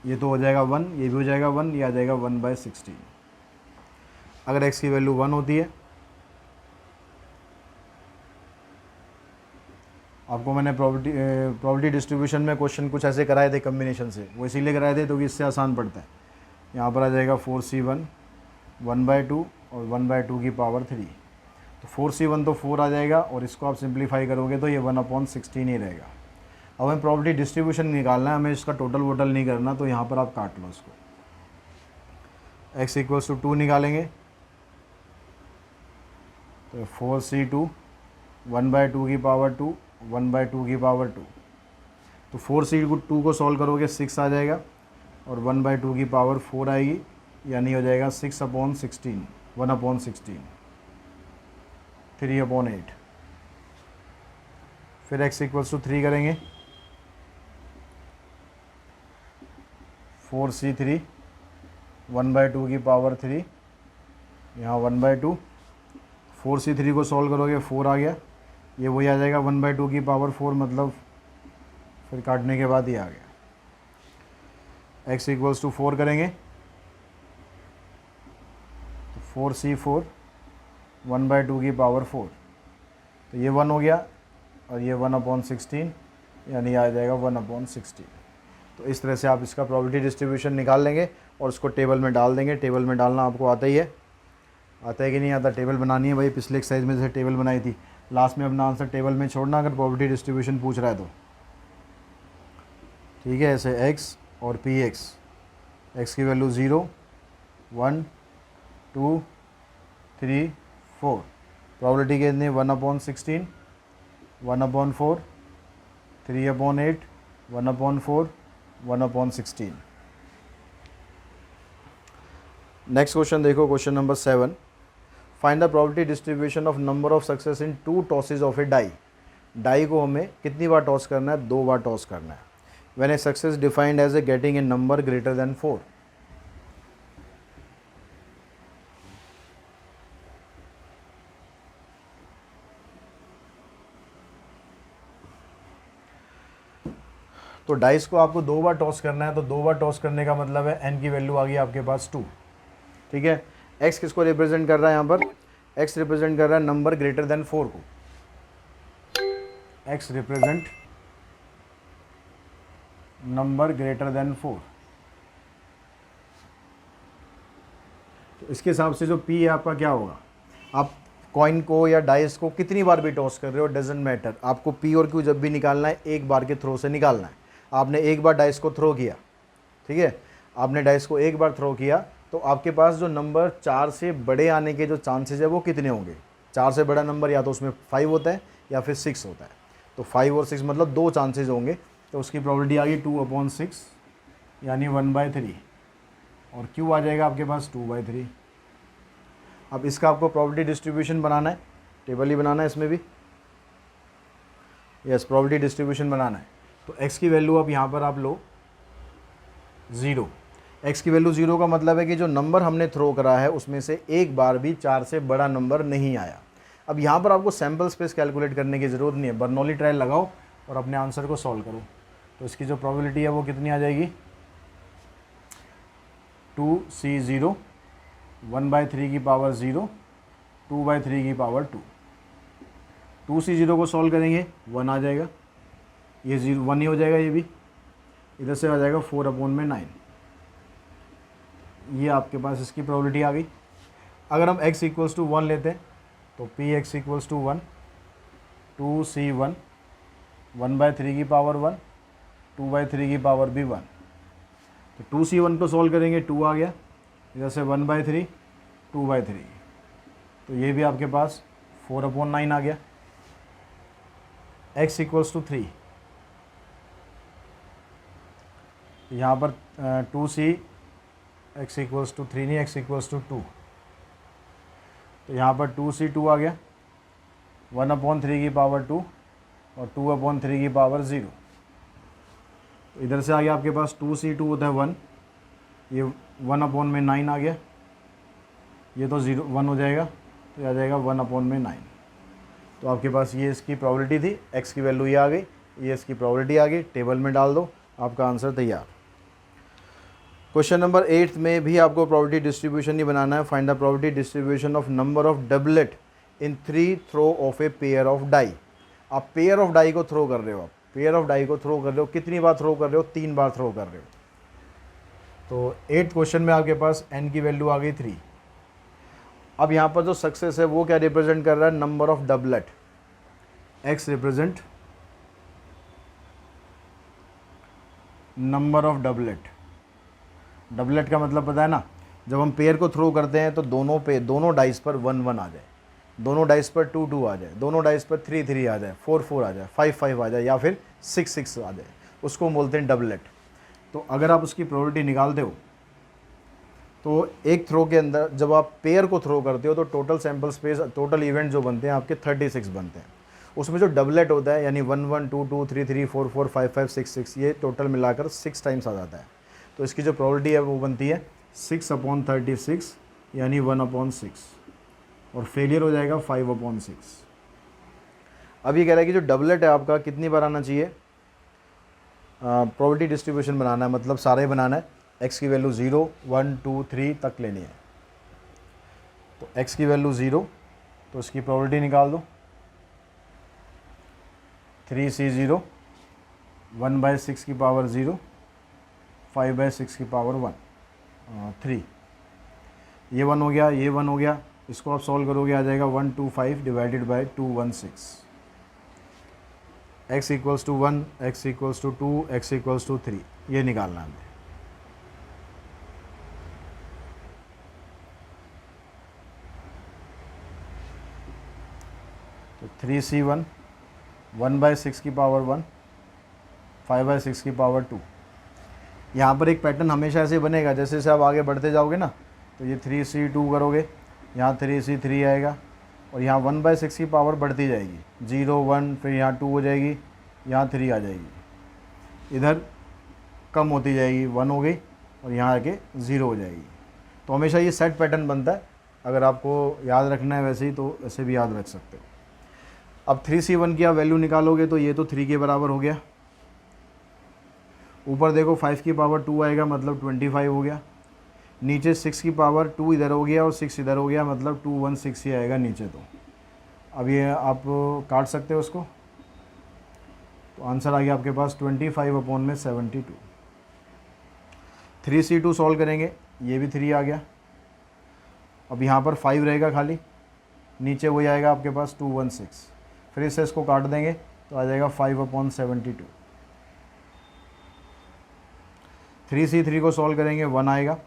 ये तो हो जाएगा 1, ये भी हो जाएगा 1, ये आ जाएगा 1/16। अगर x की वैल्यू 1 होती है, आपको मैंने प्रोबेबिलिटी डिस्ट्रीब्यूशन में क्वेश्चन कुछ ऐसे कराए थे कम्बिनेशन से, वो इसीलिए कराए थे क्योंकि इससे आसान पड़ता है। यहाँ पर आ जाएगा 4c1 1/2 और 1/2 की पावर 3। तो 4c1 तो 4 आ जाएगा और इसको आप सिंप्लीफाई करोगे तो ये 1/16 ही रहेगा। अब हमें प्रोबेबिलिटी डिस्ट्रीब्यूशन निकालना है, हमें इसका टोटल वोटल नहीं करना, तो यहाँ पर आप काट लो इसको। x इक्वल्स टू 2 निकालेंगे तो 4c2 1/2 की पावर 2 1/2 की पावर 2। तो 4c2 को सॉल्व करोगे 6 आ जाएगा और 1/2 की पावर 4 आएगी, यानी हो जाएगा 6/16 1/16 3/8। फिर x इक्वल्स टू 3 करेंगे, 4c3 1/2 की पावर 3, यहाँ 1/2। 4c3 को सॉल्व करोगे 4 आ गया, ये वही आ जाएगा 1/2 की पावर 4, मतलब फिर काटने के बाद ही आ गया। x इक्वल्स टू 4 करेंगे तो 4c4 1/2 की पावर 4, तो ये 1 हो गया और ये 1/16 यानी आ जाएगा 1/16। तो इस तरह से आप इसका प्रोबेबिलिटी डिस्ट्रीब्यूशन निकाल लेंगे और उसको टेबल में डाल देंगे। टेबल में डालना आपको आता ही है, आता है कि नहीं आता? टेबल बनानी है भाई, पिछले एक्सरसाइज में जैसे टेबल बनाई थी, लास्ट में अपना आंसर टेबल में छोड़ना अगर प्रोबेबिलिटी डिस्ट्रीब्यूशन पूछ रहा है तो। ठीक है, ऐसे x और पी एक्स की वैल्यू 0 1 2 3 4, प्रोबेबिलिटी कितनी? 1/16 1/4 3/8 1/4 1/16। नेक्स्ट क्वेश्चन देखो, question number 7, find the probability distribution of number of success in 2 tosses of a die. Die को हमें कितनी बार टॉस करना है? 2 बार टॉस करना है। When a success defined as a getting a number greater than 4। तो dice को आपको 2 बार टॉस करना है, तो 2 बार टॉस करने का मतलब है n की वैल्यू आ गई आपके पास 2। ठीक है, x किसको रिप्रेजेंट कर रहा है यहाँ पर? x रिप्रेजेंट कर रहा है नंबर ग्रेटर देन 4 को। x represent number greater than 4। तो इसके हिसाब से जो p है आपका क्या होगा? आप कॉइन को या डाइस को कितनी बार भी टॉस कर रहे हो डजेंट मैटर, आपको p और q जब भी निकालना है एक बार के थ्रो से निकालना है। आपने एक बार डाइस को थ्रो किया, ठीक है, आपने डाइस को एक बार थ्रो किया, तो आपके पास जो नंबर 4 से बड़े आने के जो चांसेस है वो कितने होंगे? 4 से बड़ा नंबर या तो उसमें 5 होता है या फिर 6 होता है। तो 5 और 6 मतलब 2 चांसेस होंगे, तो उसकी प्रोबेबिलिटी आ गई 2/6 यानी 1/3, और क्यू आ जाएगा आपके पास 2/3। अब इसका आपको प्रोबेबिलिटी डिस्ट्रीब्यूशन बनाना है, टेबल ही बनाना है इसमें भी, यस प्रोबेबिलिटी डिस्ट्रीब्यूशन बनाना है। तो x की वैल्यू अब यहाँ पर आप लो 0। x की वैल्यू 0 का मतलब है कि जो नंबर हमने थ्रो करा है उसमें से एक बार भी 4 से बड़ा नंबर नहीं आया। अब यहाँ पर आपको सैम्पल स्पेस कैलकुलेट करने की ज़रूरत नहीं है, बर्नौली ट्रायल लगाओ और अपने आंसर को सॉल्व करो। तो इसकी जो प्रोबेबिलिटी है वो कितनी आ जाएगी? 2c0 1/3 की पावर 0 2/3 की पावर 2। 2c0 को सॉल्व करेंगे 1 आ जाएगा, ये 1 ही हो जाएगा, ये भी इधर से आ जाएगा 4/9। ये आपके पास इसकी प्रोबेबिलिटी आ गई। अगर हम x इक्वल्स टू 1 लेते हैं तो P x equals to 1 2c1 1/3 की पावर 1 2/3 की पावर भी 1। तो 2c1 को सॉल्व करेंगे 2 आ गया, इधर से 1/3 2/3, तो ये भी आपके पास 4/9 आ गया। x इक्वल्स टू 3, यहाँ पर 2c x इक्वल्स टू 3 नहीं, x इक्वल्स टू 2, तो यहाँ पर 2c2 आ गया 1/3 की पावर 2 और 2/3 की पावर 0। तो इधर से आ गया आपके पास 2c2 होता है 1, ये 1/9 आ गया, ये तो 1 हो जाएगा, तो ये आ जाएगा 1/9। तो आपके पास ये इसकी प्रोबेबिलिटी थी, x की वैल्यू ये आ गई, ये इसकी प्रोबेबिलिटी आ गई, टेबल में डाल दो, आपका आंसर तैयार। क्वेश्चन नंबर 8 में भी आपको प्रोबेबिलिटी डिस्ट्रीब्यूशन ही बनाना है। Find the probability distribution of number of doublet in 3 throw of a pair of die. आप पेयर ऑफ डाई को थ्रो कर रहे हो, आप पेयर ऑफ डाई को थ्रो कर रहे हो, कितनी बार थ्रो कर रहे हो? 3 बार थ्रो कर रहे हो। तो 8th क्वेश्चन में आपके पास n की वैल्यू आ गई 3। अब यहाँ पर जो सक्सेस है वो क्या रिप्रेजेंट कर रहा है? Number of doublet. x represent number of doublet. Doublet का मतलब पता है ना, जब हम पेयर को थ्रो करते हैं तो दोनों डाइस पर 1-1 आ जाए, दोनों डाइस पर 2-2 आ जाए, दोनों डाइस पर 3-3 आ जाए, 4-4 आ जाए, 5-5 आ जाए या फिर 6-6 आ जाए, उसको बोलते हैं डबलेट। तो अगर आप उसकी प्रोबेबिलिटी निकालते हो तो एक थ्रो के अंदर जब आप पेयर को थ्रो करते हो तो total sample space, total event जो बनते हैं आपके 36 बनते हैं। उसमें जो डबलेट होता है यानी 1-1 2-2 3-3 4-4 5-5 6-6, ये टोटल मिलाकर 6 टाइम्स आ जाता है। तो इसकी जो प्रोबेबिलिटी है वो बनती है 6/36 यानी 1/6, और फेलियर हो जाएगा 5/6। अब ये कह रहा है कि जो डबलेट है आपका कितनी बार आना चाहिए? प्रोबेबिलिटी डिस्ट्रीब्यूशन बनाना है, मतलब सारे बनाना है। x की वैल्यू 0, 1, 2, 3 तक लेनी है। तो x की वैल्यू 0, तो इसकी प्रोबेबिलिटी निकाल दो। 3c0, 1/6 की पावर 0, 5/6 की पावर 1, 3। ये 1 हो गया, ये 1 हो गया। इसको आप सॉल्व करोगे, आ जाएगा 125 divided by 216। x equals to 1, x equals to 2, x equals to 3, ये निकालना है हमें। तो 3c1, 1/6 की पावर 1, 5/6 की पावर 2। यहाँ पर एक पैटर्न हमेशा ऐसे बनेगा, जैसे जैसे आप आगे बढ़ते जाओगे ना, तो ये 3c2 करोगे, यहाँ 3c3 आएगा, और यहाँ 1/6 की पावर बढ़ती जाएगी, 0, 1, फिर यहाँ 2 हो जाएगी, यहाँ 3 आ जाएगी, इधर कम होती जाएगी, 1 हो गई, और यहाँ आके 0 हो जाएगी। तो हमेशा ये सेट पैटर्न बनता है। अगर आपको याद रखना है वैसे ही, तो ऐसे भी याद रख सकते हो। अब 3c1 की आप वैल्यू निकालोगे, तो ये तो 3 के बराबर हो गया। ऊपर देखो 5 की पावर 2 आएगा, मतलब 25 हो गया। नीचे 6 की पावर 2 इधर हो गया और 6 इधर हो गया, मतलब 216 ही आएगा नीचे। तो अब ये आप काट सकते हो उसको, तो आंसर आ गया आपके पास 25/72। 3c2 सॉल्व करेंगे, ये भी 3 आ गया। अब यहाँ पर 5 रहेगा खाली, नीचे वही आएगा आपके पास 216। फिर इससे इसको काट देंगे, तो आ जाएगा 5/72। 3c3 को सॉल्व करेंगे, 1 आएगा,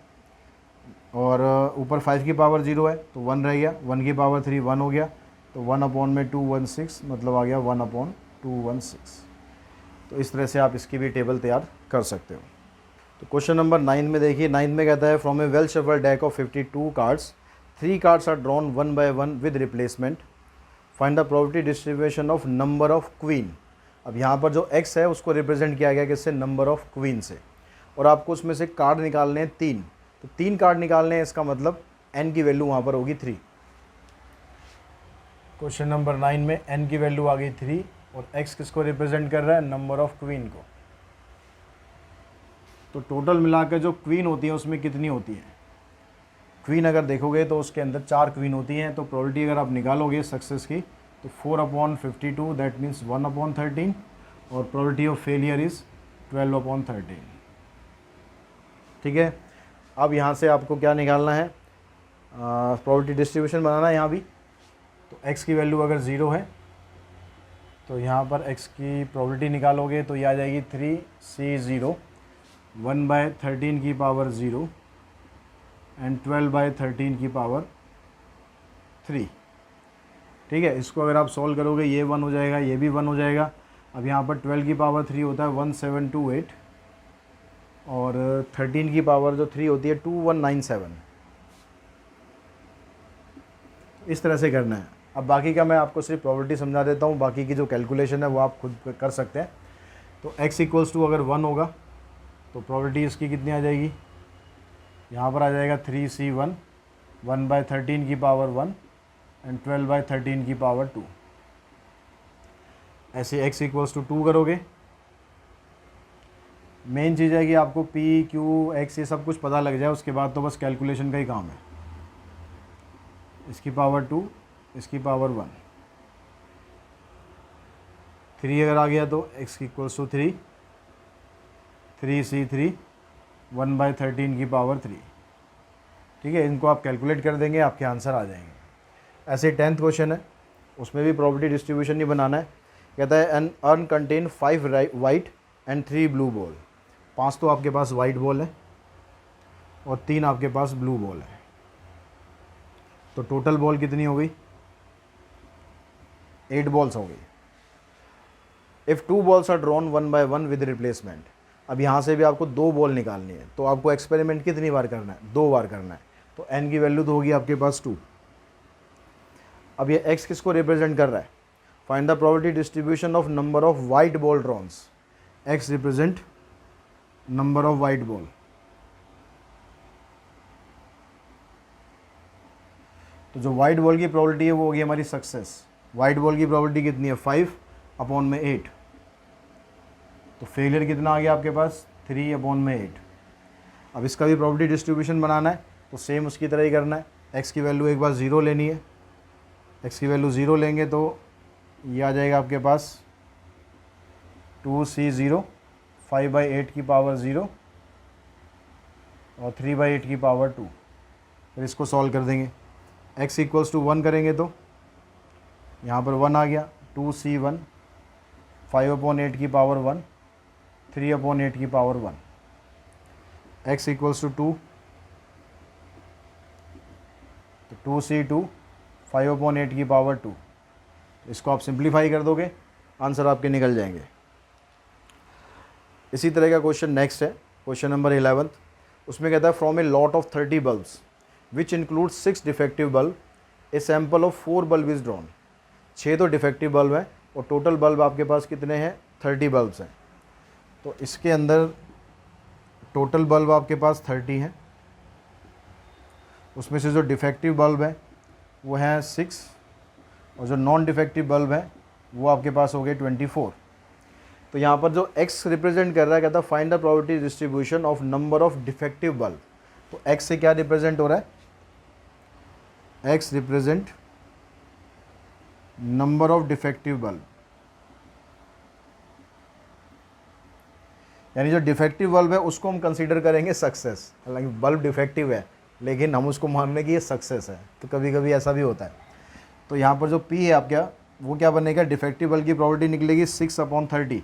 और ऊपर 5 की पावर 0 है, तो 1 रह गया। 1 की पावर 3, 1 हो गया, तो 1/216, मतलब आ गया 1/216। तो इस तरह से आप इसकी भी टेबल तैयार कर सकते हो। तो क्वेश्चन नंबर 9 में देखिए, 9 में कहता है from a well shuffled deck of 52 cards 3 cards are drawn 1 by 1 with replacement, find the probability distribution of number of queen. अब यहाँ पर जो x है उसको रिप्रेजेंट किया गया किससे, नंबर ऑफ क्वीन से, और आपको उसमें से कार्ड निकालने हैं 3। तो 3 कार्ड निकालने हैं, इसका मतलब n की वैल्यू वहाँ पर होगी 3। क्वेश्चन नंबर 9 में n की वैल्यू आ गई 3, और x किसको रिप्रेजेंट कर रहा है, नंबर ऑफ क्वीन को। तो टोटल मिलाकर जो क्वीन होती है उसमें कितनी होती है, क्वीन अगर देखोगे तो उसके अंदर 4 क्वीन होती हैं। तो प्रोबेबिलिटी अगर आप निकालोगे सक्सेस की, तो 4/52, दैट मीन्स 1/13, और प्रोबेबिलिटी ऑफ फेलियर इज़ 12/13। ठीक है। अब यहाँ से आपको क्या निकालना है, प्रोबेबिलिटी डिस्ट्रीब्यूशन बनाना है यहाँ भी। तो x की वैल्यू अगर 0 है, तो यहाँ पर x की प्रोबेबिलिटी निकालोगे, तो ये आ जाएगी 3c0, 1/13 की पावर 0 एंड 12/13 की पावर 3। ठीक है। इसको अगर आप सॉल्व करोगे, ये 1 हो जाएगा, ये भी 1 हो जाएगा। अब यहाँ पर 12 की पावर 3 होता है 1728, और 13 की पावर जो 3 होती है 2197। इस तरह से करना है। अब बाकी का मैं आपको सिर्फ प्रोबेबिलिटी समझा देता हूँ, बाकी की जो कैलकुलेशन है वो आप खुद कर सकते हैं। तो x इक्वल्स टू अगर 1 होगा, तो प्रोबेबिलिटी इसकी कितनी आ जाएगी, यहाँ पर आ जाएगा 3c1, 1/13 की पावर 1 एंड 12/13 की पावर 2। ऐसे x इक्वल्स टू 2 करोगे। मेन चीज़ है कि आपको p, q, x ये सब कुछ पता लग जाए, उसके बाद तो बस कैलकुलेशन का ही काम है। इसकी पावर 2, इसकी पावर 1, 3 अगर आ गया तो x इक्वल्स टू 3, 3c3, 1/13 की पावर 3। ठीक है। इनको आप कैलकुलेट कर देंगे, आपके आंसर आ जाएंगे। ऐसे 10th क्वेश्चन है, उसमें भी प्रोबेबिलिटी डिस्ट्रीब्यूशन नहीं बनाना है। कहता है an urn contain 5 white and 3 blue ball. 5 तो आपके पास वाइट बॉल है और 3 आपके पास ब्लू बॉल है। तो टोटल बॉल कितनी हो गई, 8 बॉल्स हो गई। If 2 balls are drawn 1 by 1 with replacement. अब यहाँ से भी आपको 2 बॉल निकालनी है, तो आपको एक्सपेरिमेंट कितनी बार करना है, 2 बार करना है। तो n की वैल्यू तो होगी आपके पास 2। अब ये x किसको रिप्रेजेंट कर रहा है, find the probability distribution of number of white ball drones. x represent number of white ball. तो जो वाइट बॉल की प्रोबेबिलिटी है वो होगी हमारी सक्सेस। वाइट बॉल की प्रोबेबिलिटी कितनी है, 5/8। तो फेलियर कितना आ गया आपके पास 3/8। अब इसका भी प्रॉपर्टी डिस्ट्रीब्यूशन बनाना है तो सेम उसकी तरह ही करना है। x की वैल्यू एक बार 0 लेनी है, x की वैल्यू 0 लेंगे तो ये आ जाएगा आपके पास 2c0 5/8 की पावर 0 और 3/8 की पावर 2। फिर इसको सॉल्व कर देंगे, x इक्वल्स टू 1 करेंगे तो यहाँ पर 1 आ गया, 2c1 5/8 की पावर 1 3/8 की पावर 1। x इक्वल्स टू 2 तो 2c2 5/8 की पावर 2। इसको आप सिंप्लीफाई कर दोगे, आंसर आपके निकल जाएंगे। इसी तरह का क्वेश्चन नेक्स्ट है, क्वेश्चन नंबर 11। उसमें कहता है from a lot of 30 bulbs which include 6 defective bulb A sample of 4 bulb is drawn. 6 तो डिफेक्टिव बल्ब हैं और टोटल बल्ब आपके पास कितने हैं 30 बल्ब्स हैं। तो इसके अंदर टोटल बल्ब आपके पास 30 हैं, उसमें से जो डिफेक्टिव बल्ब है वो हैं 6 और जो नॉन डिफेक्टिव बल्ब है वो आपके पास हो गए 24। तो यहाँ पर जो x रिप्रेजेंट कर रहा है कहता है find the probability distribution of number of defective bulb. तो x से क्या रिप्रेजेंट हो रहा है, x represent number of defective bulb, यानी जो डिफेक्टिव बल्ब है उसको हम कंसीडर करेंगे सक्सेस। हालांकि बल्ब डिफेक्टिव है लेकिन हम उसको मान लें कि ये सक्सेस है, तो कभी कभी ऐसा भी होता है। तो यहाँ पर जो p है आपका वो क्या बनेगा, डिफेक्टिव बल्ब की प्रोबेबिलिटी निकलेगी 6/30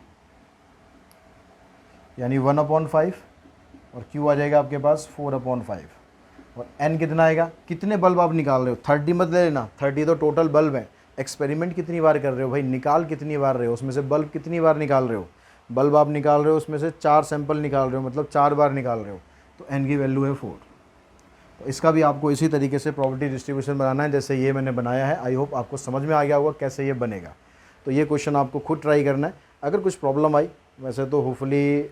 यानी 1/5 और q आ जाएगा आपके पास 4/5 और n कितना आएगा, कितने बल्ब आप निकाल रहे हो 30 मत ले लेना, 30 तो टोटल बल्ब है। एक्सपेरिमेंट कितनी बार कर रहे हो भाई, निकाल कितनी बार रहे हो, उसमें से बल्ब कितनी बार निकाल रहे हो, बल्ब आप निकाल रहे हो उसमें से 4 सैंपल निकाल रहे हो, मतलब 4 बार निकाल रहे हो, तो n की वैल्यू है 4। तो इसका भी आपको इसी तरीके से प्रॉपर्टी डिस्ट्रीब्यूशन बनाना है जैसे ये मैंने बनाया है। आई होप आपको समझ में आ गया होगा कैसे ये बनेगा। तो ये क्वेश्चन आपको खुद ट्राई करना है। अगर कुछ प्रॉब्लम आई, वैसे तो होपफुली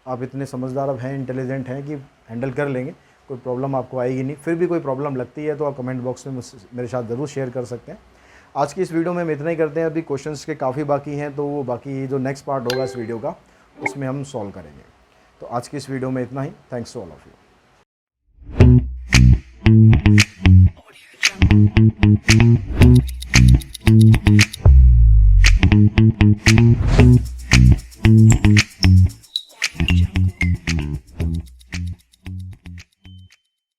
आप इतने समझदार अब हैं, इंटेलिजेंट हैं कि हैंडल कर लेंगे, कोई प्रॉब्लम आपको आएगी नहीं। फिर भी कोई प्रॉब्लम लगती है तो आप कमेंट बॉक्स में मेरे साथ ज़रूर शेयर कर सकते हैं। आज की इस वीडियो में हम इतना ही करते हैं, अभी क्वेश्चंस के काफ़ी बाकी हैं, तो वो बाकी जो नेक्स्ट पार्ट होगा इस वीडियो का उसमें हम सॉल्व करेंगे। तो आज की इस वीडियो में इतना ही। Thanks to all of you.